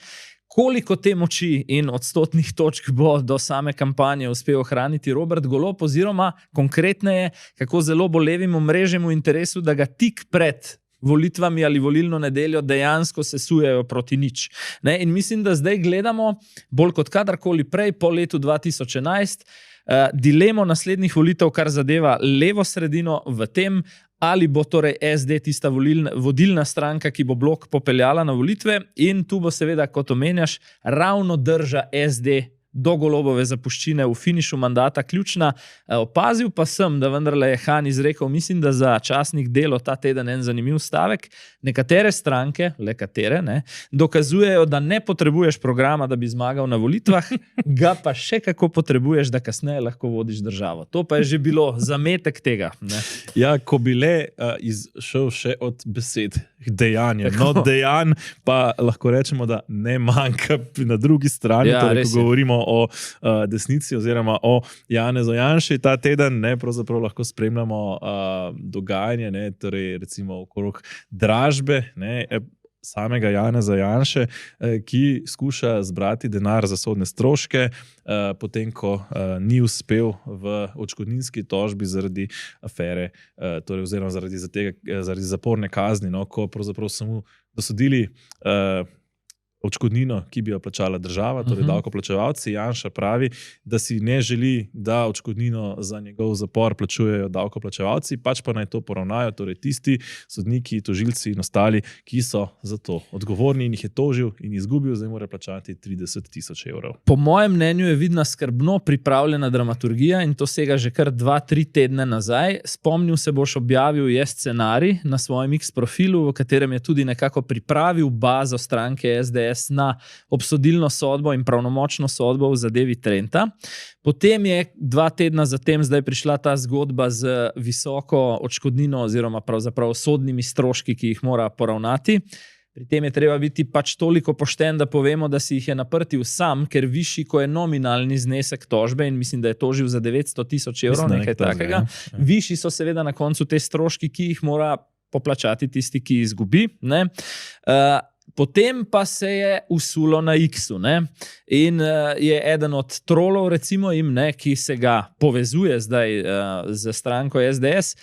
Koliko te moči in odstotnih točk bo do same kampanje uspel ohraniti Robert Golob, oziroma konkretneje, kako zelo bo levim omrežjem v interesu, da ga tik pred volitvami ali volilno nedeljo dejansko sesujejo proti nič. Ne? In mislim, da zdaj gledamo bolj kot kadarkoli prej po letu 2011 dilemo naslednjih volitev, kar zadeva levo sredino, v tem, ali bo torej SD tista vodilna stranka, ki bo blok popeljala na volitve, in tu bo seveda, kot omenjaš, ravno drža SD do Golobove zapuščine v finišu mandata ključna. Opazil pa sem, da vendarle je Han izrekel, mislim, da za časnik Delo ta teden en zanimiv stavek. Nekatere stranke, le katere, ne, dokazujejo, da ne potrebuješ programa, da bi zmagal na volitvah, ga pa še kako potrebuješ, da kasneje lahko vodiš državo. To pa je že bilo zametek tega. Ne. Ja, ko bi le izšel še od besed k dejanjem. No, dejanj pa lahko rečemo, da ne manjka na drugi strani, ja, torej, ko govorimo o desnici oziroma o Janezu Janši ta teden, ne, pravzaprav lahko spremljamo dogajanje, ne, torej recimo okrog dražbe, ne, samega Janeza Janše, ki skuša zbrati denar za sodne stroške, potem ko ni uspel v odškodninski tožbi zaradi afere, torej oziroma zaradi zaporne kazni, no, ko pravzaprav so mu dosodili odškodnino, ki bi jo plačala država, torej davkoplačevalci. Janša pravi, da si ne želi, da odškodnino za njegov zapor plačujejo davkoplačevalci, pač pa naj to poravnajo, torej tisti sodniki, tožilci in ostali, ki so za to odgovorni, in jih je tožil in izgubil, zdaj mora plačati 30.000 evrov. Po mojem mnenju je vidna skrbno pripravljena dramaturgija, in to sega že kar 2-3 tedne nazaj. Spomnil se boš, objavil je scenarij na svojem X profilu, v katerem je tudi nekako pripravil bazo stranke SDS na obsodilno sodbo in pravnomočno sodbo v zadevi Trenta. Potem je 2 tedna zatem zdaj prišla ta zgodba z visoko odškodnino oziroma pravzaprav sodnimi stroški, ki jih mora poravnati. Pri tem je treba biti pač toliko pošten, da povemo, da si jih je naprtil sam, ker višji, ko je nominalni znesek tožbe, in mislim, da je tožil za 900.000 evrov, nekaj takega. Višji so seveda na koncu te stroški, ki jih mora poplačati tisti, ki izgubi. Ne? Potem pa se je usulo na X-u, ne? In je eden od trolov, recimo jim, ne, ki se ga povezuje zdaj z stranko SDS,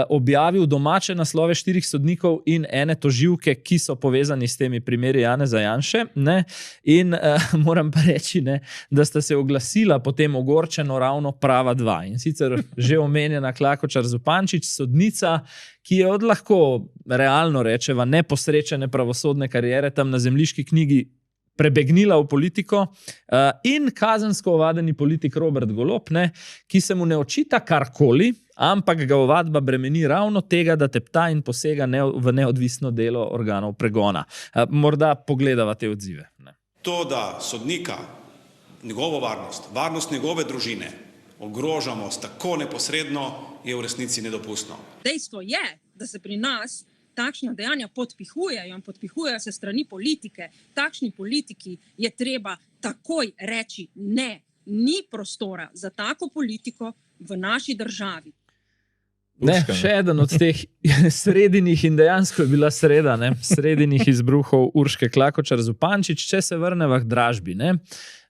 objavil domače naslove 4 sodnikov in ene toživke, ki so povezani s temi primeri Janeza Janše, ne? In moram pa reči, ne, da sta se oglasila potem ogorčeno ravno prava dva. In sicer že omenjena Klakočar Zupančič, sodnica, ki je od lahko, realno rečeva, neposrečene pravosodne kariere tam na zemljiški knjigi prebegnila v politiko, in kazensko ovadeni politik Robert Golob, ne, ki se mu ne očita karkoli, ampak ga ovadba bremeni ravno tega, da tepta in posega v neodvisno delo organov pregona. Morda pogledava te odzive. Ne. To, da sodnika, njegovo varnost, varnost njegove družine ogrožamo tako neposredno, je v resnici nedopustno. Dejstvo je, da se pri nas takšna dejanja podpihujejo in podpihujejo se strani politike. Takšni politiki je treba takoj reči ne. Ni prostora za tako politiko v naši državi. Ne, še eden od teh sredinih, in dejansko je bila sreda, ne, sredinih izbruhov Urške Klakočar Zupančič, če se vrneva k dražbi. Ne.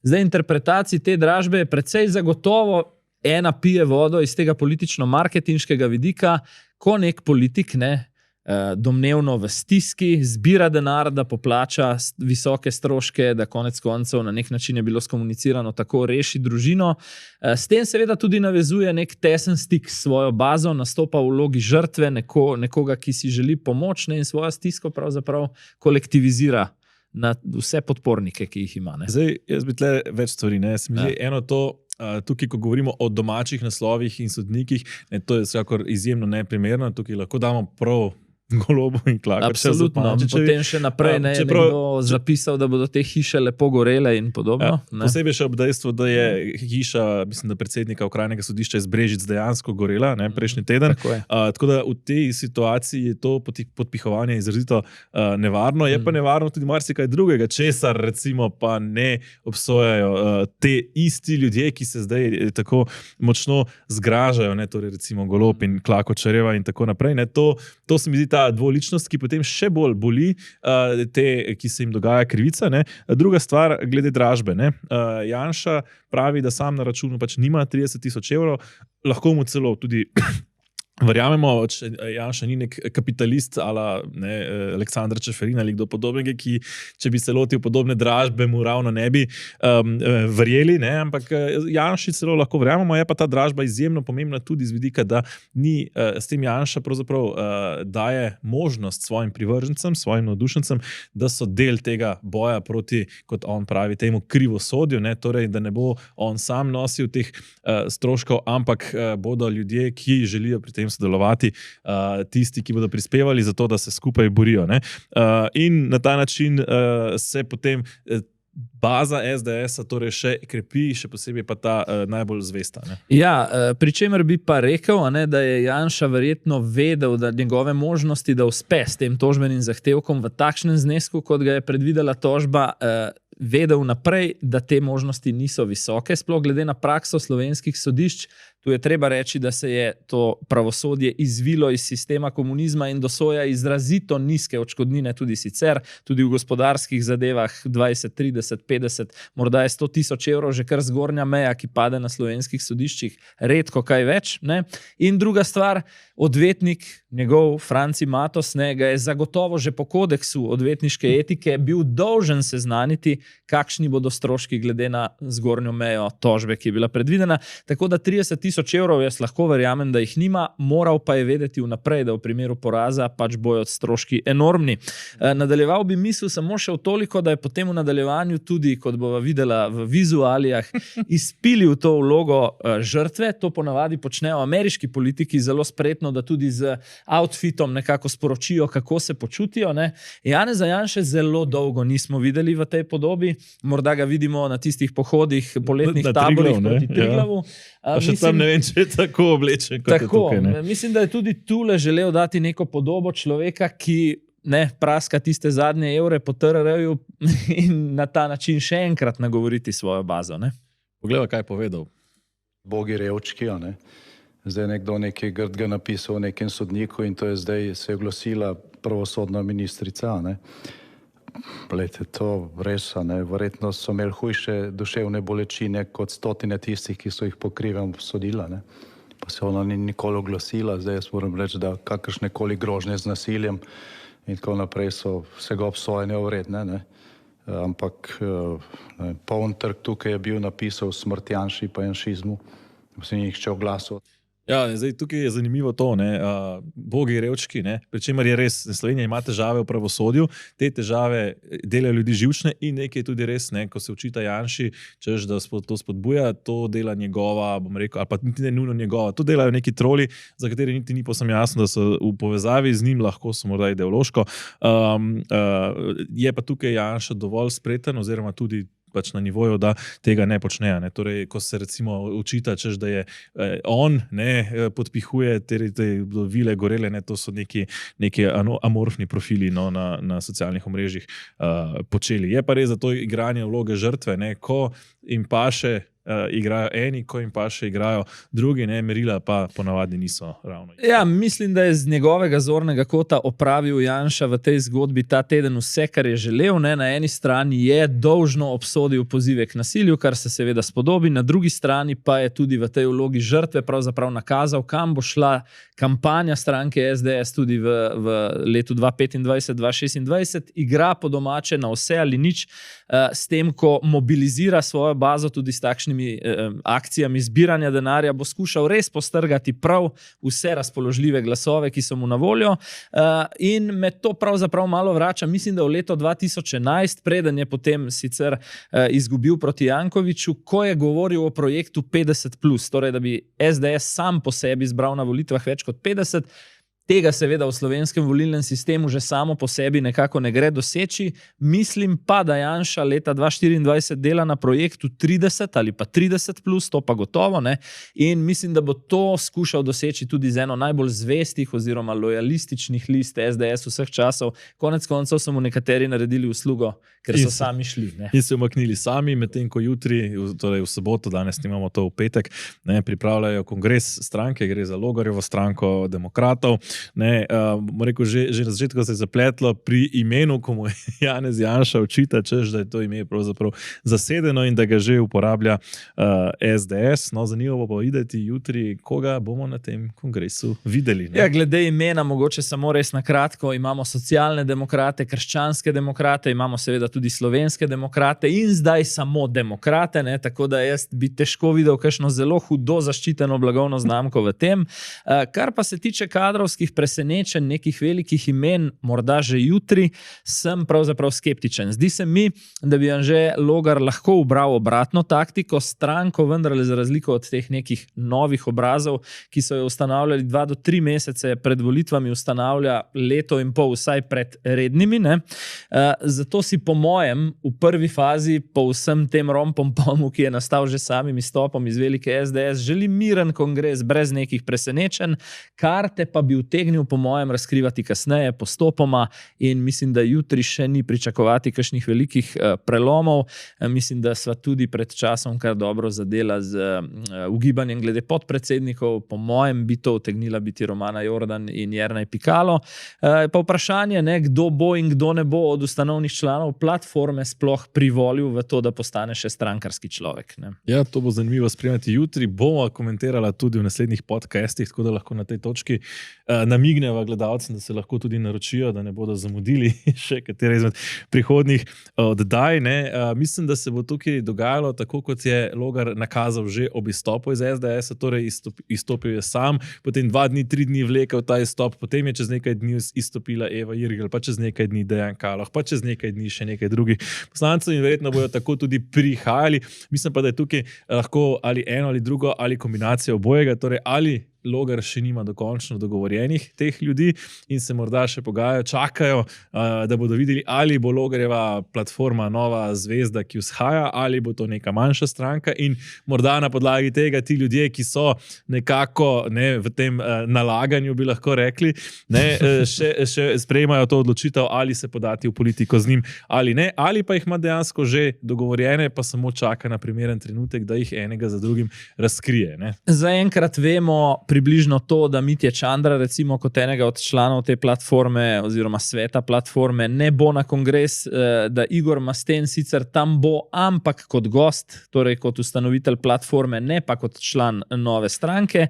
Zdaj, interpretaciji te dražbe je precej zagotovo ena pije vodo iz tega politično-marketinškega vidika, ko nek politik, ne, domnevno v stiski, zbira denar, da poplača visoke stroške, da konec koncev na nek način je bilo skomunicirano tako, reši družino. S tem seveda tudi navezuje nek tesen stik s svojo bazo, nastopa v vlogi žrtve, nekoga, ki si želi pomoč, ne, in svojo stisko pravzaprav kolektivizira na vse podpornike, ki jih ima. Ne. Zdaj, jaz bi tle več stvari, ne. Eno to, tukaj, ko govorimo o domačih naslovih in sodnikih, ne, to je vsekakor izjemno neprimerno, tukaj lahko damo prav Golobu in Klakočar Zupančičevi. Potem še naprej je nekdo zapisal, da bodo te hiše lepo gorele in podobno. Ja, posebej še ob dejstvu, da je hiša, mislim, da predsednika Okrajnega sodišča iz Brežic dejansko gorela, ne, prejšnji teden. Tako da v tej situaciji je to podpihovanje izrazito nevarno. Je pa nevarno tudi marsikaj drugega, česar recimo pa ne obsojajo te isti ljudje, ki se zdaj tako močno zgražajo, ne, torej recimo Golob in Klakočarjeva in tako naprej. Ne, to se mi zdi ta dvoličnost, ki potem še bolj boli te, ki se jim dogaja krivica. Ne. Druga stvar, glede dražbe. Ne. Janša pravi, da sam na računu pač nima 30 000 evrov, lahko mu celo tudi verjamemo, če Janša ni nek kapitalist ala Aleksandar Čeferin ali kdo podobnega, ki če bi se lotil podobne dražbe, mu ravno ne bi verjeli, ne? Ampak Janši celo lahko verjamemo, je pa ta dražba izjemno pomembna tudi z vidika, da ni s tem Janša pravzaprav daje možnost svojim privržencem, svojim navdušencem, da so del tega boja proti, kot on pravi, temu krivosodju, ne? Torej, da ne bo on sam nosil teh stroškov, ampak bodo ljudje, ki želijo pri tem sodelovati, tisti, ki bodo prispevali za to, da se skupaj borijo. Ne? In na ta način se potem baza SDS-a torej še krepi, še posebej pa ta najbolj zvesta. Ne? Ja, pri čemer bi pa rekel, da je Janša verjetno vedel, da njegove možnosti, da uspe s tem tožbenim zahtevkom v takšnem znesku, kot ga je predvidela tožba, vedel naprej, da te možnosti niso visoke, sploh glede na prakso slovenskih sodišč. Tu je treba reči, da se je to pravosodje izvilo iz sistema komunizma in dosoja izrazito nizke odškodnine tudi sicer, tudi v gospodarskih zadevah 20, 30, 50, morda je 100 000 evrov že kar zgornja meja, ki pade na slovenskih sodiščih, redko kaj več. Ne? In druga stvar, odvetnik, njegov Franci Matos, ne, ga je zagotovo že po kodeksu odvetniške etike bil dolžen seznaniti, kakšni bodo stroški glede na zgornjo mejo tožbe, ki je bila predvidena. Tako da 30 000 evrov jaz lahko verjamem, da jih nima, moral pa je vedeti vnaprej, da v primeru poraza pač bojo stroški enormni. Nadaljeval bi misel samo še v toliko, da je potem v nadaljevanju tudi, kot bova videla v vizualijah, izpilil to vlogo žrtve. To ponavadi počnejo ameriški politiki zelo spretno, da tudi z outfitom nekako sporočijo, kako se počutijo. Ne? Janeza Janše zelo dolgo nismo videli v tej podobi. Morda ga vidimo na tistih pohodih, poletnih taborih proti Triglavu. Pa še tam ne vem, če je tako oblečen, kot tako, je tukaj. Ne? Mislim, da je tudi tule želel dati neko podobo človeka, ki praska tiste zadnje evre po TRR-ju in na ta način še enkrat nagovoriti svojo bazo. Ne? Poglejva, kaj je povedal. Bogi revčki, ne? Zdaj nekdo nekaj grdega napisal o nekem sodniku in to je zdaj se je oglasila pravosodna ministrica. Ne? Glejte, to res, verjetno so imeli hujše duševne bolečine kot stotine tistih, ki so jih po krivem obsodila, ne. Pa se ona ni nikoli oglasila, zdaj jaz moram reči, da kakršnekoli grožnje z nasiljem in tako naprej so vsega obsojanja vredne, ne. Ampak poln trg tukaj je bil napisal smrt Janši pa janšizmu, se ni nihče oglasil. Ja, zdaj tukaj je zanimivo to, bogi revčki, pri čemer je res, Slovenija ima težave v pravosodju, te težave delajo ljudi živčne in nekaj je tudi res, ko se očita Janši, češ, da to spodbuja, to dela njegova, bom rekel, ali pa niti ne nujno njegova, to delajo neki troli, za kateri niti ni posem jasno, da so v povezavi z njim, lahko so morda ideološko. Je pa tukaj Janša dovolj spreten, oziroma tudi pač na nivoju, da tega ne počne. Torej, ko se recimo očita, češ, da je on podpihuje te vile gorele, to so neki amorfni profili na socialnih omrežjih počeli. Je pa res za to igranje vloge žrtve, ko jim paše igrajo eni, ko jim pa še igrajo drugi, merila pa ponavadi niso ravno. Ja, mislim, da je z njegovega zornega kota opravil Janša v tej zgodbi ta teden vse, kar je želel. Na eni strani je dolžno obsodil pozive k nasilju, kar se seveda spodobi, na drugi strani pa je tudi v tej vlogi žrtve pravzaprav nakazal, kam bo šla kampanja stranke SDS tudi v letu 2025-2026, igra po domače na vse ali nič, s tem, ko mobilizira svojo bazo tudi s takšnimi akcijami zbiranja denarja, bo skušal res postrgati prav vse razpoložljive glasove, ki so mu na voljo, in me to pravzaprav malo vrača, mislim, da v leto 2011, preden je potem sicer izgubil proti Jankoviću, ko je govoril o projektu 50+, torej da bi SDS sam po sebi zbral na volitvah več kot 50. Tega seveda v slovenskem volilnem sistemu že samo po sebi nekako ne gre doseči. Mislim pa, da Janša leta 2024 dela na projektu 30 ali pa 30+, to pa gotovo, in mislim, da bo to skušal doseči tudi z eno najbolj zvestih oziroma lojalističnih list SDS vseh časov. Konec koncev so mu nekateri naredili uslugo, ker so sami šli. In se umaknili sami, medtem ko jutri, torej v soboto, danes imamo to v petek, pripravljajo kongres stranke, gre za Logarjevo stranko demokratov. Rekel, že na začetku se je zapletlo pri imenu, ko mu Janez Janša očita, češ, da je to ime pravzaprav zasedeno in da ga že uporablja SDS. Zanimivo bo videti jutri, koga bomo na tem kongresu videli. Ja, glede imena, mogoče samo res na kratko, imamo socialne demokrate, krščanske demokrate, imamo seveda tudi slovenske demokrate in zdaj samo demokrate, tako da jaz bi težko videl kakšno zelo hudo zaščiteno blagovno znamko v tem. Kar pa se tiče kadrovskih presenečenj, nekih velikih imen, morda že jutri, sem pravzaprav skeptičen. Zdi se mi, da bi Anže Logar lahko ubral obratno taktiko, stranko vendarle za razliko od teh nekih novih obrazov, ki so jo ustanavljali 2 do 3 mesece pred volitvami, ustanavlja leto in pol vsaj pred rednimi. Zato si po mojem v prvi fazi po vsem tem rompompomu, ki je nastal že samim izstopom iz velike SDS, želi miren kongres brez nekih presenečenj, karte pa bi utegnil po mojem razkrivati kasneje, postopoma, in mislim, da jutri še ni pričakovati kakšnih velikih prelomov. Mislim, da sva tudi pred časom kar dobro zadela z ugibanjem glede podpredsednikov. Po mojem bi to utegnila biti Romana Jordan in Jernej Pikalo. Pa vprašanje, kdo bo in kdo ne bo od ustanovnih članov platforme sploh privolil v to, da postane še strankarski človek. Ja, to bo zanimivo spremljati jutri. Bomo komentirala tudi v naslednjih podcastih, tako da lahko na tej točki namigneva gledalcem, da se lahko tudi naročijo, da ne bodo zamudili še katere izmed prihodnjih oddaj. Mislim, da se bo tukaj dogajalo tako, kot je Logar nakazal že ob izstopu iz SDS, torej izstopil je sam, potem 2 dni, 3 dni vlekel ta izstop, potem je čez nekaj dni izstopila Eva Irgl, pa čez nekaj dni Dejan Kaloh, pa čez nekaj dni še nekaj drugih poslancev in verjetno bojo tako tudi prihajali. Mislim pa, da je tukaj lahko ali eno ali drugo ali kombinacija obojega, torej ali Logar še nima dokončno dogovorjenih teh ljudi in se morda še pogajajo, čakajo, da bodo videli, ali bo Logarjeva platforma nova zvezda, ki vzhaja, ali bo to neka manjša stranka in morda na podlagi tega ti ljudje, ki so nekako v tem nalaganju, bi lahko rekli, še sprejemajo to odločitev, ali se podati v politiko z njim ali ne, ali pa jih ima dejansko že dogovorjene, pa samo čaka na primeren trenutek, da jih enega za drugim razkrije. Zaenkrat vemo približno to, da Mitje Čandra, recimo kot enega od članov te platforme oziroma sveta platforme, ne bo na kongres, da Igor Masten sicer tam bo, ampak kot gost, torej kot ustanovitelj platforme, ne pa kot član nove stranke.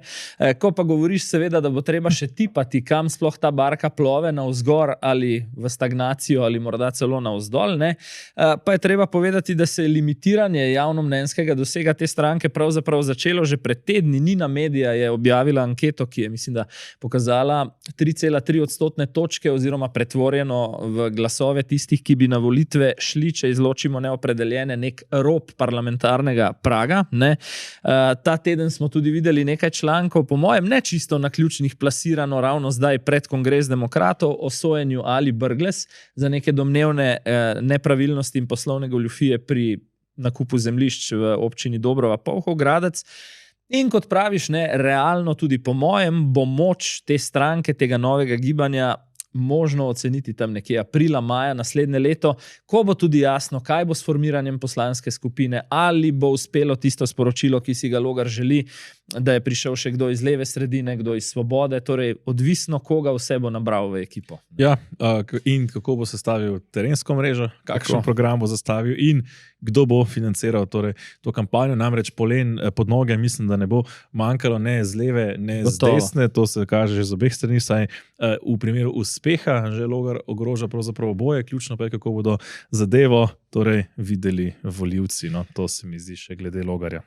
Ko pa govoriš seveda, da bo treba še tipati, kam sploh ta barka plove, navzgor ali v stagnacijo ali morda celo navzdol, ne, pa je treba povedati, da se je limitiranje javnomnenjskega dosega te stranke pravzaprav začelo že pred tedni. Nina Media je objavila anketo, ki je, mislim, da pokazala 3,3% točke oziroma pretvorjeno v glasove tistih, ki bi na volitve šli, če izločimo neopredeljene, nek rob parlamentarnega praga. Ne. Ta teden smo tudi videli nekaj člankov, po mojem ne čisto na ključnih plasirano ravno zdaj pred Kongres demokratov o sojenju Ali Brglez za neke domnevne nepravilnosti in poslovne goljufije pri nakupu zemljišč v občini Dobrova Polhov Gradec. In kot praviš, ne, realno tudi po mojem bo moč te stranke, tega novega gibanja možno oceniti tam nekje aprila, maja naslednje leto, ko bo tudi jasno, kaj bo s formiranjem poslanske skupine, ali bo uspelo tisto sporočilo, ki si ga Logar želi, da je prišel še kdo iz leve sredine, kdo iz Svobode, torej odvisno, koga vse bo nabral v ekipo. Ja, in kako bo sestavil terensko mrežo, kakšen program bo zastavil in kdo bo financiral torej to kampanjo. Namreč polen pod noge mislim, da ne bo manjkalo ne z leve, ne z desne, to se kaže že z obeh strani, saj v primeru uspeha že Logar ogroža pravzaprav oboje, ključno pa je, kako bodo zadevo torej videli volivci. No, to se mi zdi še glede Logarja.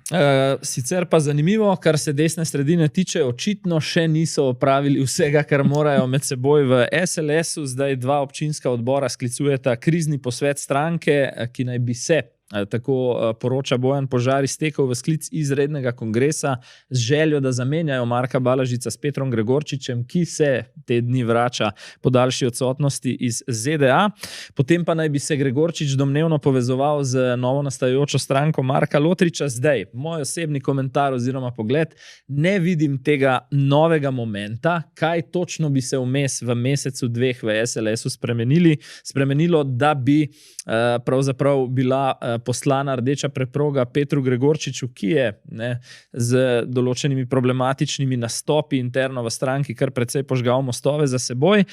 Sicer pa zanimivo, kar se desne sredine tiče, očitno še niso opravili vsega, kar morajo med seboj v SLS-u. Zdaj 2 občinska odbora sklicujeta krizni posvet stranke, ki naj bi se, tako poroča Bojan Požar, iztekel v sklic izrednega kongresa z željo, da zamenjajo Marka Balažica s Petrom Gregorčičem, ki se te dni vrača po daljši odsotnosti iz ZDA. Potem pa naj bi se Gregorčič domnevno povezoval z novo nastajajočo stranko Marka Lotriča. Zdaj, moj osebni komentar oziroma pogled, ne vidim tega novega momenta, kaj točno bi se vmes v mesecu 2 v SLS-u spremenilo, da bi pravzaprav bila poslana rdeča preproga Petru Gregorčiču, ki je z določenimi problematičnimi nastopi interno v stranki kar precej požgal mostove za seboj.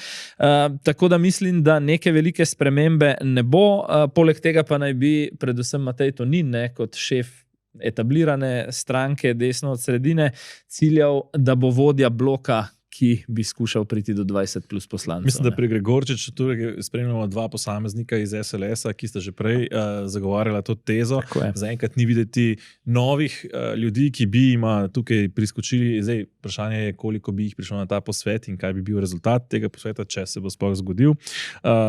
Tako da mislim, da neke velike spremembe ne bo. Poleg tega pa naj bi predvsem Matej Tonin, kot šef etablirane stranke desno od sredine, ciljal, da bo vodja bloka, ki bi skušal priti do 20 plus poslancev. Mislim, da pri Gregorčiču tudi spremljamo 2 posameznika iz SLS-a, ki sta že prej zagovarjala to tezo. Zaenkrat ni videti novih ljudi, ki bi ima tukaj priskočili. Zdaj, vprašanje je, koliko bi jih prišlo na ta posvet in kaj bi bil rezultat tega posveta, če se bo sploh zgodil.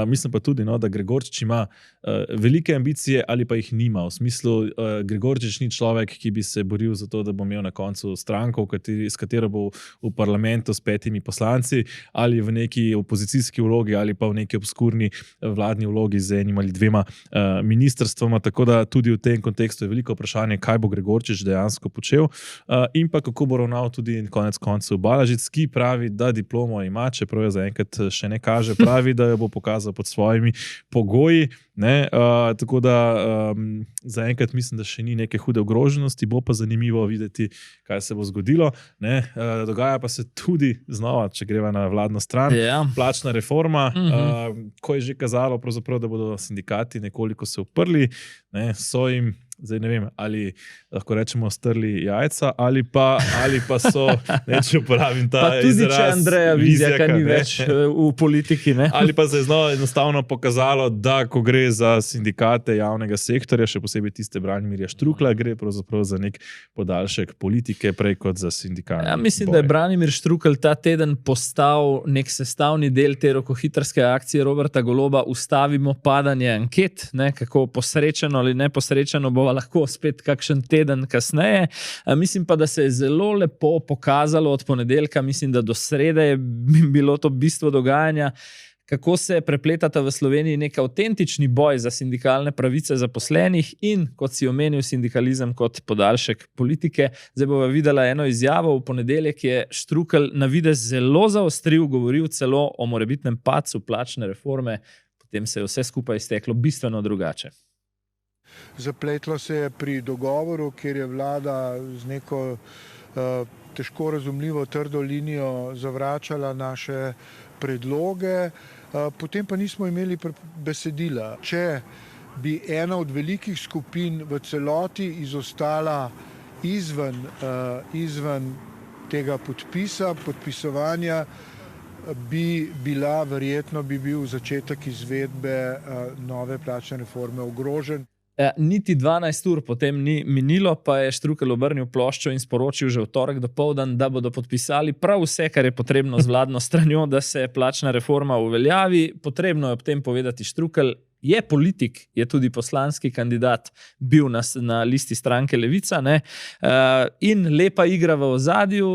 Mislim pa tudi, da Gregorčič ima velike ambicije ali pa jih nima. V smislu, Gregorčič ni človek, ki bi se boril za to, da bo imel na koncu stranko, s katero bo v parlamentu s 5 poslanci ali v neki opozicijski vlogi ali pa v neki obskurni vladni vlogi z enim ali 2 ministrstvoma, tako da tudi v tem kontekstu je veliko vprašanje, kaj bo Gregorčič dejansko počel in pa kako bo ravnal tudi konec koncev Balažic, ki pravi, da diplomo ima, čeprav je zaenkrat še ne kaže, pravi, da jo bo pokazal pod svojimi pogoji. Tako da zaenkrat mislim, da še ni neke hude ogroženosti, bo pa zanimivo videti, kaj se bo zgodilo. Dogaja pa se tudi znova, če greva na vladno stran, plačna reforma, ko je že kazalo, da bodo sindikati nekoliko se uprli, so jim, zdaj ne vem, ali lahko rečemo strli jajca, ali pa so, če uporabim ta izraz, pa tudi, če Andreja Vizjaka ni več v politiki, ali pa se je znova enostavno pokazalo, da ko gre za sindikate javnega sektorja, še posebej tiste Branimirja Štrukla, gre pravzaprav za nek podaljšek politike prej kot za sindikalne mislim, da je Branimir Štrukelj ta teden postal nek sestavni del te rokohitrske akcije Roberta Goloba Ustavimo padanje anket, kako posrečeno ali neposrečeno bo lahko spet kakšen teden kasneje. Mislim pa, da se je zelo lepo pokazalo od ponedeljka, mislim, da do srede je bilo to bistvo dogajanja, kako se prepletata v Sloveniji nek avtentični boj za sindikalne pravice zaposlenih in, kot si omenil, sindikalizem kot podaljšek politike. Zdaj bova videla eno izjavo. V ponedeljek je Štrukelj na videz zelo zaostril, govoril celo o morebitnem padcu plačne reforme, potem se je vse skupaj izteklo bistveno drugače. Zapletlo se je pri dogovoru, kjer je vlada z neko težko razumljivo trdo linijo zavračala naše predloge, potem pa nismo imeli besedila. Če bi ena od velikih skupin v celoti izostala izven tega podpisovanja, bi bil začetek izvedbe nove plačne reforme ogrožen. Niti 12 ur potem ni minilo, pa je Štrukelj obrnil ploščo in sporočil že v torek dopoldan, da bodo podpisali prav vse, kar je potrebno z vladno stranjo, da se plačna reforma uveljavi. Potrebno je ob tem povedati, Štrukelj je politik, je tudi poslanski kandidat, bil na listi stranke Levica, ne? In lepa igra v ozadju,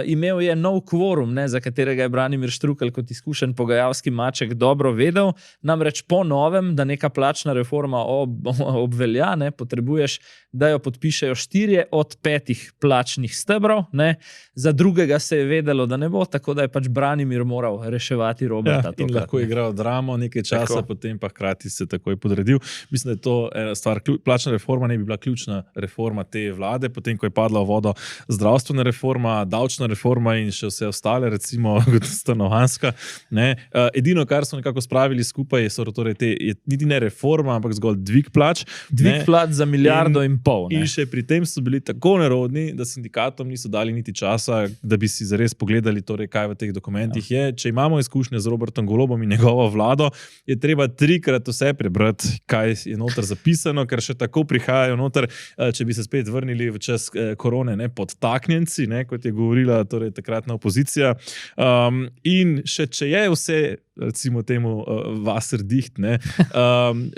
imel je nov kvorum, ne, za katerega je Branimir Štrukelj kot izkušen pogajalski maček dobro vedel, namreč po novem, da neka plačna reforma obvelja, ne, potrebuješ, da jo podpišejo 4 od 5 plačnih stebrov, ne? Za drugega se je vedelo, da ne bo, tako da je pač Branimir moral reševati Roberta. In lahko je igral dramo nekaj časa, tako. Potem pa hkrati se takoj podredil. Mislim, da je to ena stvar. Plačna reforma ne bi bila ključna reforma te vlade, potem, ko je padla v vodo zdravstvena reforma, davčna reforma in še vse ostale, recimo stanovanjska. Ne. Edino, kar so nekako spravili skupaj, so torej niti ne reforma, ampak zgolj dvig plač. Dvig plač za 1,5 milijarde. In še pri tem so bili tako nerodni, da sindikatom niso dali niti časa, da bi si zares pogledali, torej, kaj v teh dokumentih je. Če imamo izkušnje z Robertom Golobom in njegovo vlado, je treba 3-krat vse prebrati, kaj je noter zapisano, ker še tako prihajajo noter, če bi se spet vrnili v čas korone, ne, podtaknjenci, ne, kot je govorila torej, takratna opozicija. In še če je vse, recimo temu Wasserdicht, ne,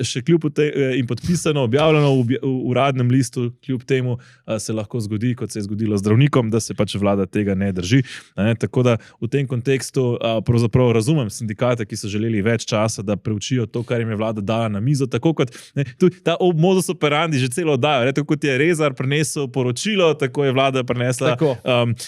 še kljub in podpisano, objavljeno v uradnem listu, kljub temu se lahko zgodi, kot se je zgodilo zdravnikom, da se pač vlada tega ne drži. Ne, tako da v tem kontekstu pravzaprav razumem sindikate, ki so želeli več časa, da preučijo to, kar jim je vlada dala na mizo, tako kot ta modus operandi že celo oddajo, tako kot je Rezar prinesel poročilo, tako je vlada prinesla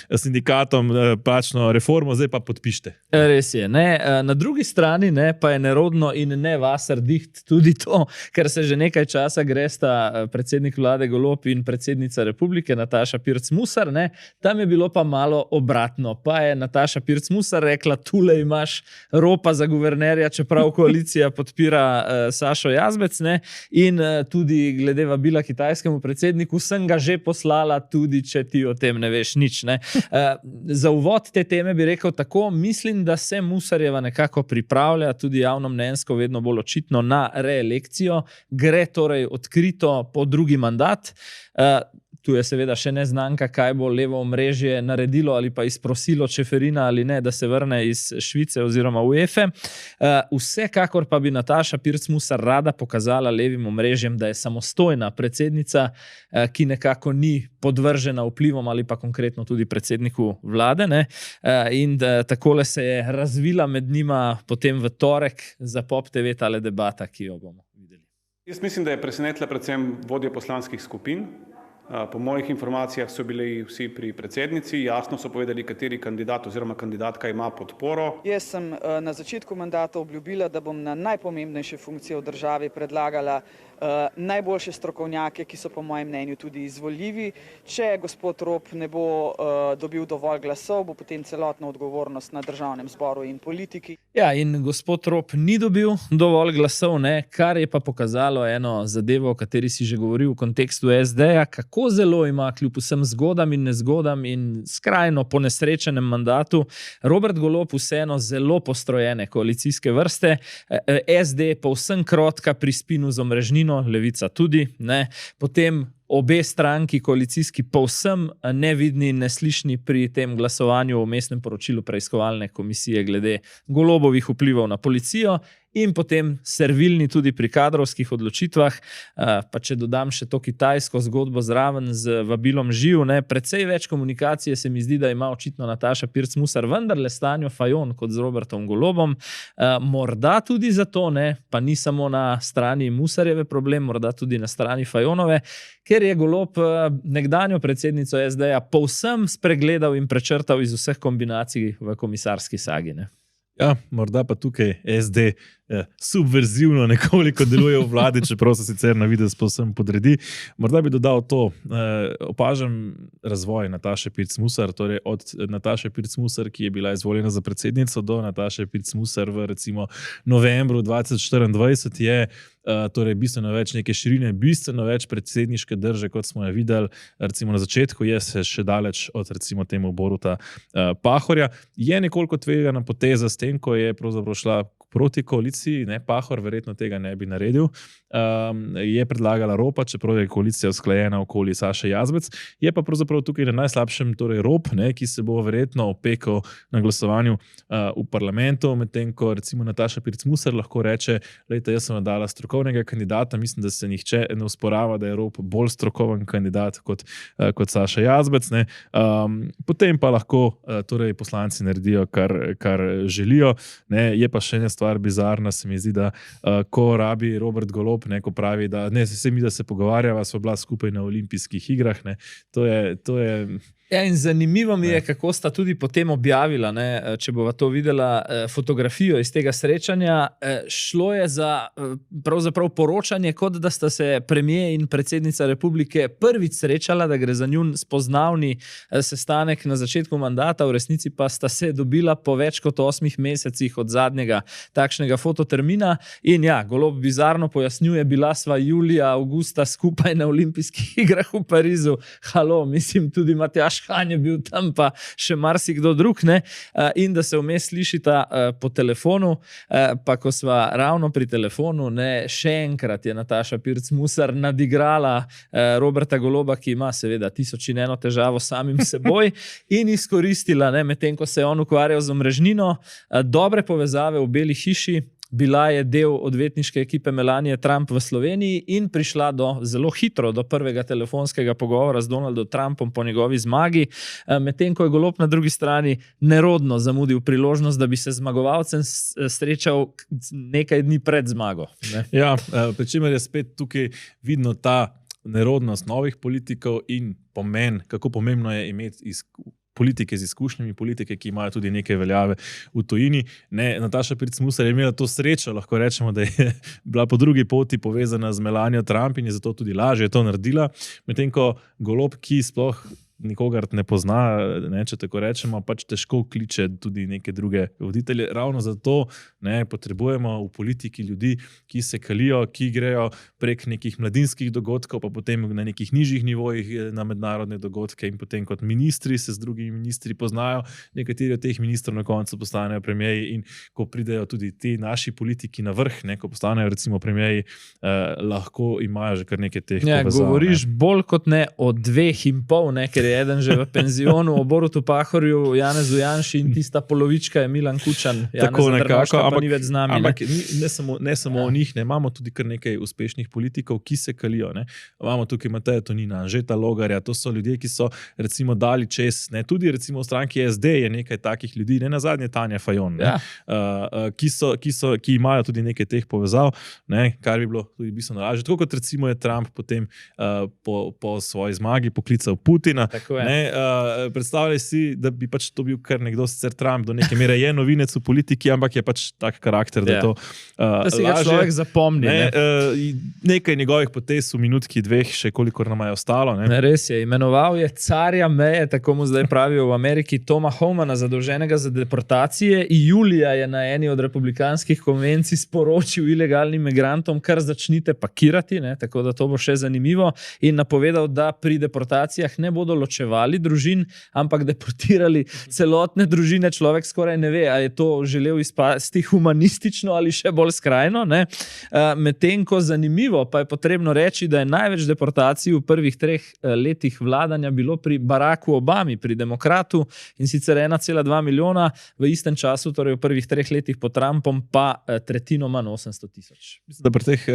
sindikatom plačno reformo, zdaj pa podpište. Res je, ne. Na drugi strani ne, pa je nerodno in ne Wasserdicht tudi to, ker se že nekaj časa gresta predsednik vlade Golob in predsednica republike Nataša Pirc Musar, ne. Tam je bilo pa malo obratno, pa je Nataša Pirc Musar rekla, tule imaš ropa za guvernerja, čeprav koalicija podpira Sašo Jazbec, ne, in tudi glede vabila kitajskemu predsedniku sem ga že poslala, tudi če ti o tem ne veš nič, ne. Za uvod te teme bi rekel tako, mislim, da se Musarjeva nekako pripravlja, tudi javnomnenjsko vedno bolj očitno, na reelekcijo, gre torej odkrito po drugi mandat. Tu je seveda še neznanka, kaj bo levo omrežje naredilo ali pa izprosilo Čeferina ali ne, da se vrne iz Švice oziroma UEFA. Vsekakor pa bi Nataša Pirc Musar rada pokazala levim omrežjem, da je samostojna predsednica, ki nekako ni podvržena vplivom ali pa konkretno tudi predsedniku vlade, ne? In takole se je razvila med njima potem v torek za Pop TV tale debata, ki jo bomo videli. Jaz mislim, da je presenetila predvsem vodje poslanskih skupin. Po mojih informacijah so bili vsi pri predsednici, jasno so povedali, kateri kandidat oziroma kandidatka ima podporo. Jaz sem na začetku mandata obljubila, da bom na najpomembnejše funkcije v državi predlagala najboljše strokovnjake, ki so po mojem mnenju tudi izvoljivi. Če gospod Rop ne bo dobil dovolj glasov, bo potem celotna odgovornost na državnem zboru in politiki. Ja, in gospod Rop ni dobil dovolj glasov, ne, kar je pa pokazalo eno zadevo, o kateri si že govoril v kontekstu SD-ja, kako zelo ima kljub vsem zgodam in nezgodam in skrajno ponesrečenem mandatu Robert Golob vseeno zelo postrojene koalicijske vrste. SD povsem krotka pri spinu z omrežnino, Levica tudi, ne. Potem obe stranki koalicijski povsem nevidni in neslišni pri tem glasovanju o vmesnem poročilu preiskovalne komisije glede Golobovih vplivov na policijo in potem servilni tudi pri kadrovskih odločitvah. Pa če dodam še to kitajsko zgodbo zraven z vabilom živ, ne, precej več komunikacije se mi zdi, da ima očitno Nataša Pirc Musar vendarle s Tanjo Fajon kot z Robertom Golobom. Morda tudi zato, ne, pa ni samo na strani Musarjeve problem, morda tudi na strani Fajonove, ker je Golob nekdanjo predsednico SD-ja povsem spregledal in prečrtal iz vseh kombinacij v komisarski sagi, ne. Ja, morda pa tukaj SD subverzivno nekoliko deluje v vladi, čeprav se sicer na videz povsem podredi. Morda bi dodal to, opažam razvoj Nataše Pirc-Musar, torej od Nataše Pirc-Musar, ki je bila izvoljena za predsednico, do Nataše Pirc-Musar v recimo novembru 2024 je torej bistveno več neke širine, bistveno več predsedniške drže, kot smo jo videli recimo na začetku, je se še daleč od recimo temu Boruta Pahorja. Je nekoliko tvegana poteza s tem, ko je pravzaprav šla proti koaliciji, ne, Pahor verjetno tega ne bi naredil, je predlagala Ropa, čeprav je koalicija usklajena okoli Saše Jazbec, je pa pravzaprav tukaj na najslabšem torej Rop, ne, ki se bo verjetno opekel na glasovanju v parlamentu, medtem ko recimo Nataša Pirc-Musar lahko reče, lejte, jaz sem dala strokovnega kandidata, mislim, da se nihče ne usporava, da je Rop bolj strokoven kandidat kot Saša Jazbec, ne. Potem pa lahko torej poslanci naredijo, kar želijo, ne. Je pa še ena stvar bizarna, se mi zdi, da ko rabi Robert Golob, ne, ko pravi, da ne, se mi, da se pogovarjava, smo bila skupaj na olimpijskih igrah, ne, to je Ja, in zanimivo mi je, kako sta tudi potem objavila, ne, če bova to videla, fotografijo iz tega srečanja. Šlo je za pravzaprav poročanje, kot da sta se premier in predsednica republike prvič srečala, da gre za njun spoznavni sestanek na začetku mandata, v resnici pa sta se dobila po več kot 8 mesecih od zadnjega takšnega fototermina. In ja, Golob bizarno pojasnjuje, bila sva julija, avgusta skupaj na olimpijskih igrah v Parizu. Halo, mislim, tudi Matjaž Han je bil tam, pa še marsikdo drug, ne? In da se vmes slišita po telefonu, pa ko sva ravno pri telefonu, ne, še enkrat je Nataša Pirc-Musar nadigrala Roberta Goloba, ki ima seveda 1001 težavo s samim seboj, in izkoristila, ne, medtem ko se je on ukvarjal z omrežnino, dobre povezave v Beli hiši. Bila je del odvetniške ekipe Melanie Trump v Sloveniji in prišla zelo hitro do prvega telefonskega pogovora z Donaldom Trumpom po njegovi zmagi, medtem ko je Golob na drugi strani nerodno zamudil priložnost, da bi se zmagovalcem srečal nekaj dni pred zmago. Ne? Ja, pri čemer je spet tukaj vidno ta nerodnost novih politikov in pomen, kako pomembno je imeti politike z izkušnjami, politike, ki imajo tudi neke veljave v tujini. Ne, Nataša Pirc-Musar je imela to srečo, lahko rečemo, da je bila po drugi poti povezana z Melanijo Trump in je zato tudi lažje to naredila, medtem ko Golob, ki sploh nikogar ne pozna, ne, če tako rečemo, pač težko kliče tudi neke druge voditelje. Ravno zato ne, potrebujemo v politiki ljudi, ki se kalijo, ki grejo prek nekih mladinskih dogodkov, pa potem na nekih nižjih nivojih na mednarodne dogodke in potem kot ministri se z drugimi ministri poznajo. Nekateri od teh ministrov na koncu postanejo premierji in ko pridejo tudi ti naši politiki na vrh, ne, ko postanejo recimo premierji, lahko imajo že kar nekaj teh povezav. Govoriš bolj kot ne o 2,5, ne, ker je eden že v penzionu, o Borutu Pahorju, Janezu Janši in tista polovička je Milan Kučan. Tako nekako, pa ni več z nami. Ampak ne samo o njih, ne, imamo tudi kar nekaj uspešnih politikov, ki se kalijo. Ne. Imamo tukaj Mateja Tonina, Anžeta Logarja, to so ljudje, ki so recimo dali čez, ne, tudi recimo v stranki SD je nekaj takih ljudi, ne nazadnje Tanja Fajon, ne, ki imajo tudi nekaj teh povezav, ne, kar bi bilo tudi bistveno lažje. Tako kot recimo je Trump potem po svoji zmagi poklical Putina. Ne, predstavljaj si, da bi pač to bil kar nekdo, sicer Trump do neke mere je novinec v politiki, ampak je pač tak karakter, da to da si ga človek zapomni. Nekaj njegovih potez v minutki, 2, še kolikor nam je ostalo. Ne. Res je, imenoval je carja meje, tako mu zdaj pravijo v Ameriki, Toma Homana, zadolženega za deportacije. Julija je na eni od republikanskih konvencij sporočil ilegalnim migrantom, kar začnite pakirati, ne, tako da to bo še zanimivo, in napovedal, da pri deportacijah ne bodo ločevali družin, ampak deportirali celotne družine. Človek skoraj ne ve, ali je to želel izpasti humanistično ali še bolj skrajno. Medtem ko zanimivo, pa je potrebno reči, da je največ deportacij v prvih 3 letih vladanja bilo pri Baracku Obami, pri demokratu, in sicer 1,2 milijona, v istem času, torej v prvih 3 letih pod Trumpom, pa tretjino manj, 800,000. Mislim, da pri teh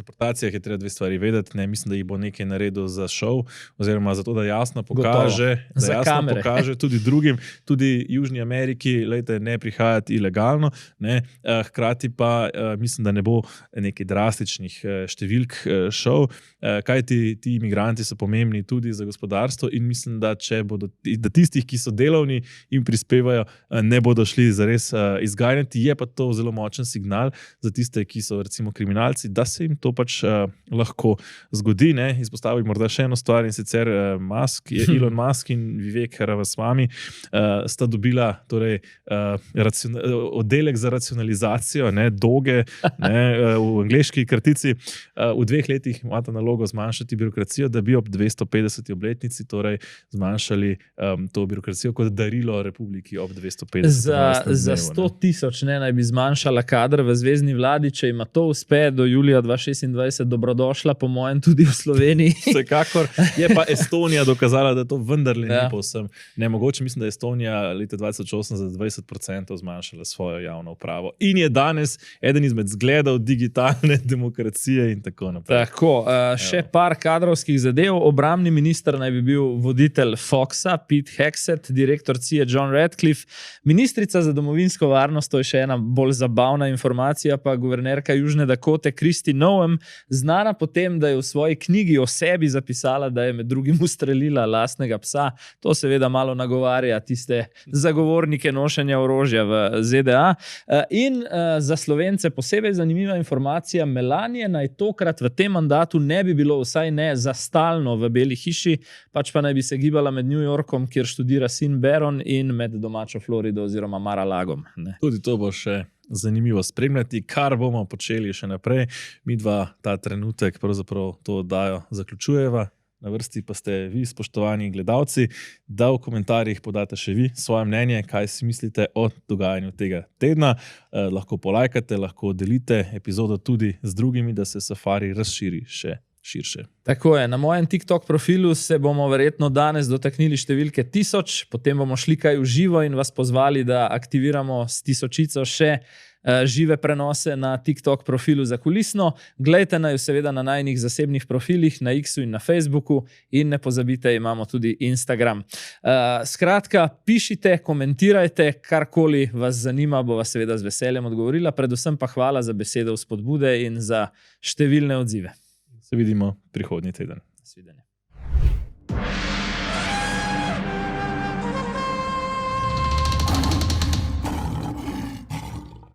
deportacijah je treba 2 stvari vedeti. Ne? Mislim, da jih bo nekaj naredil za šov, oziroma za to, da jasno jasno pokaže, tudi drugim, tudi Južni Ameriki, lejte, ne prihajati ilegalno, ne, hkrati pa mislim, da ne bo nekaj drastičnih številk šel, kajti ti imigranti so pomembni tudi za gospodarstvo in mislim, da da tistih, ki so delovni in prispevajo, ne bodo šli zares izganjati, je pa to zelo močen signal za tiste, ki so recimo kriminalci, da se jim to pač lahko zgodi, ne, izpostavim morda še eno stvar in sicer Elon Musk in Vivek Ramaswamy sta dobila torej, oddelek za racionalizacijo, ne, Doge, ne, v angleški kratici, v 2 letih imata nalogo zmanjšati birokracijo, da bi ob 250. obletnici torej zmanjšali to birokracijo kot darilo republiki ob 250. Za 100,000 naj bi zmanjšala kadr v zvezni vladi, če ima to uspe do julija 2026, dobrodošla po mojem tudi v Sloveniji. Vsekakor je pa Estonija dokazala, da to vendarle ni povsem nemogoče. Mislim, da je Estonija leta 2008 za 20% zmanjšala svojo javno upravo in je danes eden izmed zgledov digitalne demokracije in tako naprej. Tako, še par kadrovskih zadev. Obrambni minister naj bi bil voditelj Foxa, Pete Hegseth, direktor CIA John Radcliffe, ministrica za domovinsko varnost, to je še ena bolj zabavna informacija, pa guvernerka Južne Dakote Kristi Noem, znana potem, da je v svoji knjigi o sebi zapisala, da je med drugim ustrelila lastnega psa. To seveda malo nagovarja tiste zagovornike nošenja orožja v ZDA. In za Slovence posebej zanimiva informacija, Melanije naj tokrat v tem mandatu ne bi bilo, vsaj ne za stalno v Beli hiši, pač pa naj bi se gibala med New Yorkom, kjer študira sin Baron, in med domačo Florido oziroma Mar-a-Lagom. Tudi to bo še zanimivo spremljati, kar bomo počeli še naprej. Midva ta trenutek pravzaprav to oddajo zaključujeva. Na vrsti pa ste vi, spoštovani gledalci, da v komentarjih podate še vi svoje mnenje, kaj si mislite o dogajanju tega tedna. Lahko polajkate, lahko delite epizodo tudi z drugimi, da se Safari razširi še širše. Tako je, na mojem TikTok profilu se bomo verjetno danes dotaknili številke 1000, potem bomo šli kaj v živo in vas pozvali, da aktiviramo s 1000 še žive prenose na TikTok profilu za kulisno. Glejte naju seveda na najinih zasebnih profilih, na X-u in na Facebooku in ne pozabite, imamo tudi Instagram. Skratka, pišite, komentirajte, karkoli vas zanima, bo vas seveda z veseljem odgovorila. Predvsem pa hvala za besede vzpodbude in za številne odzive. Se vidimo prihodnji teden. Nasvidenje.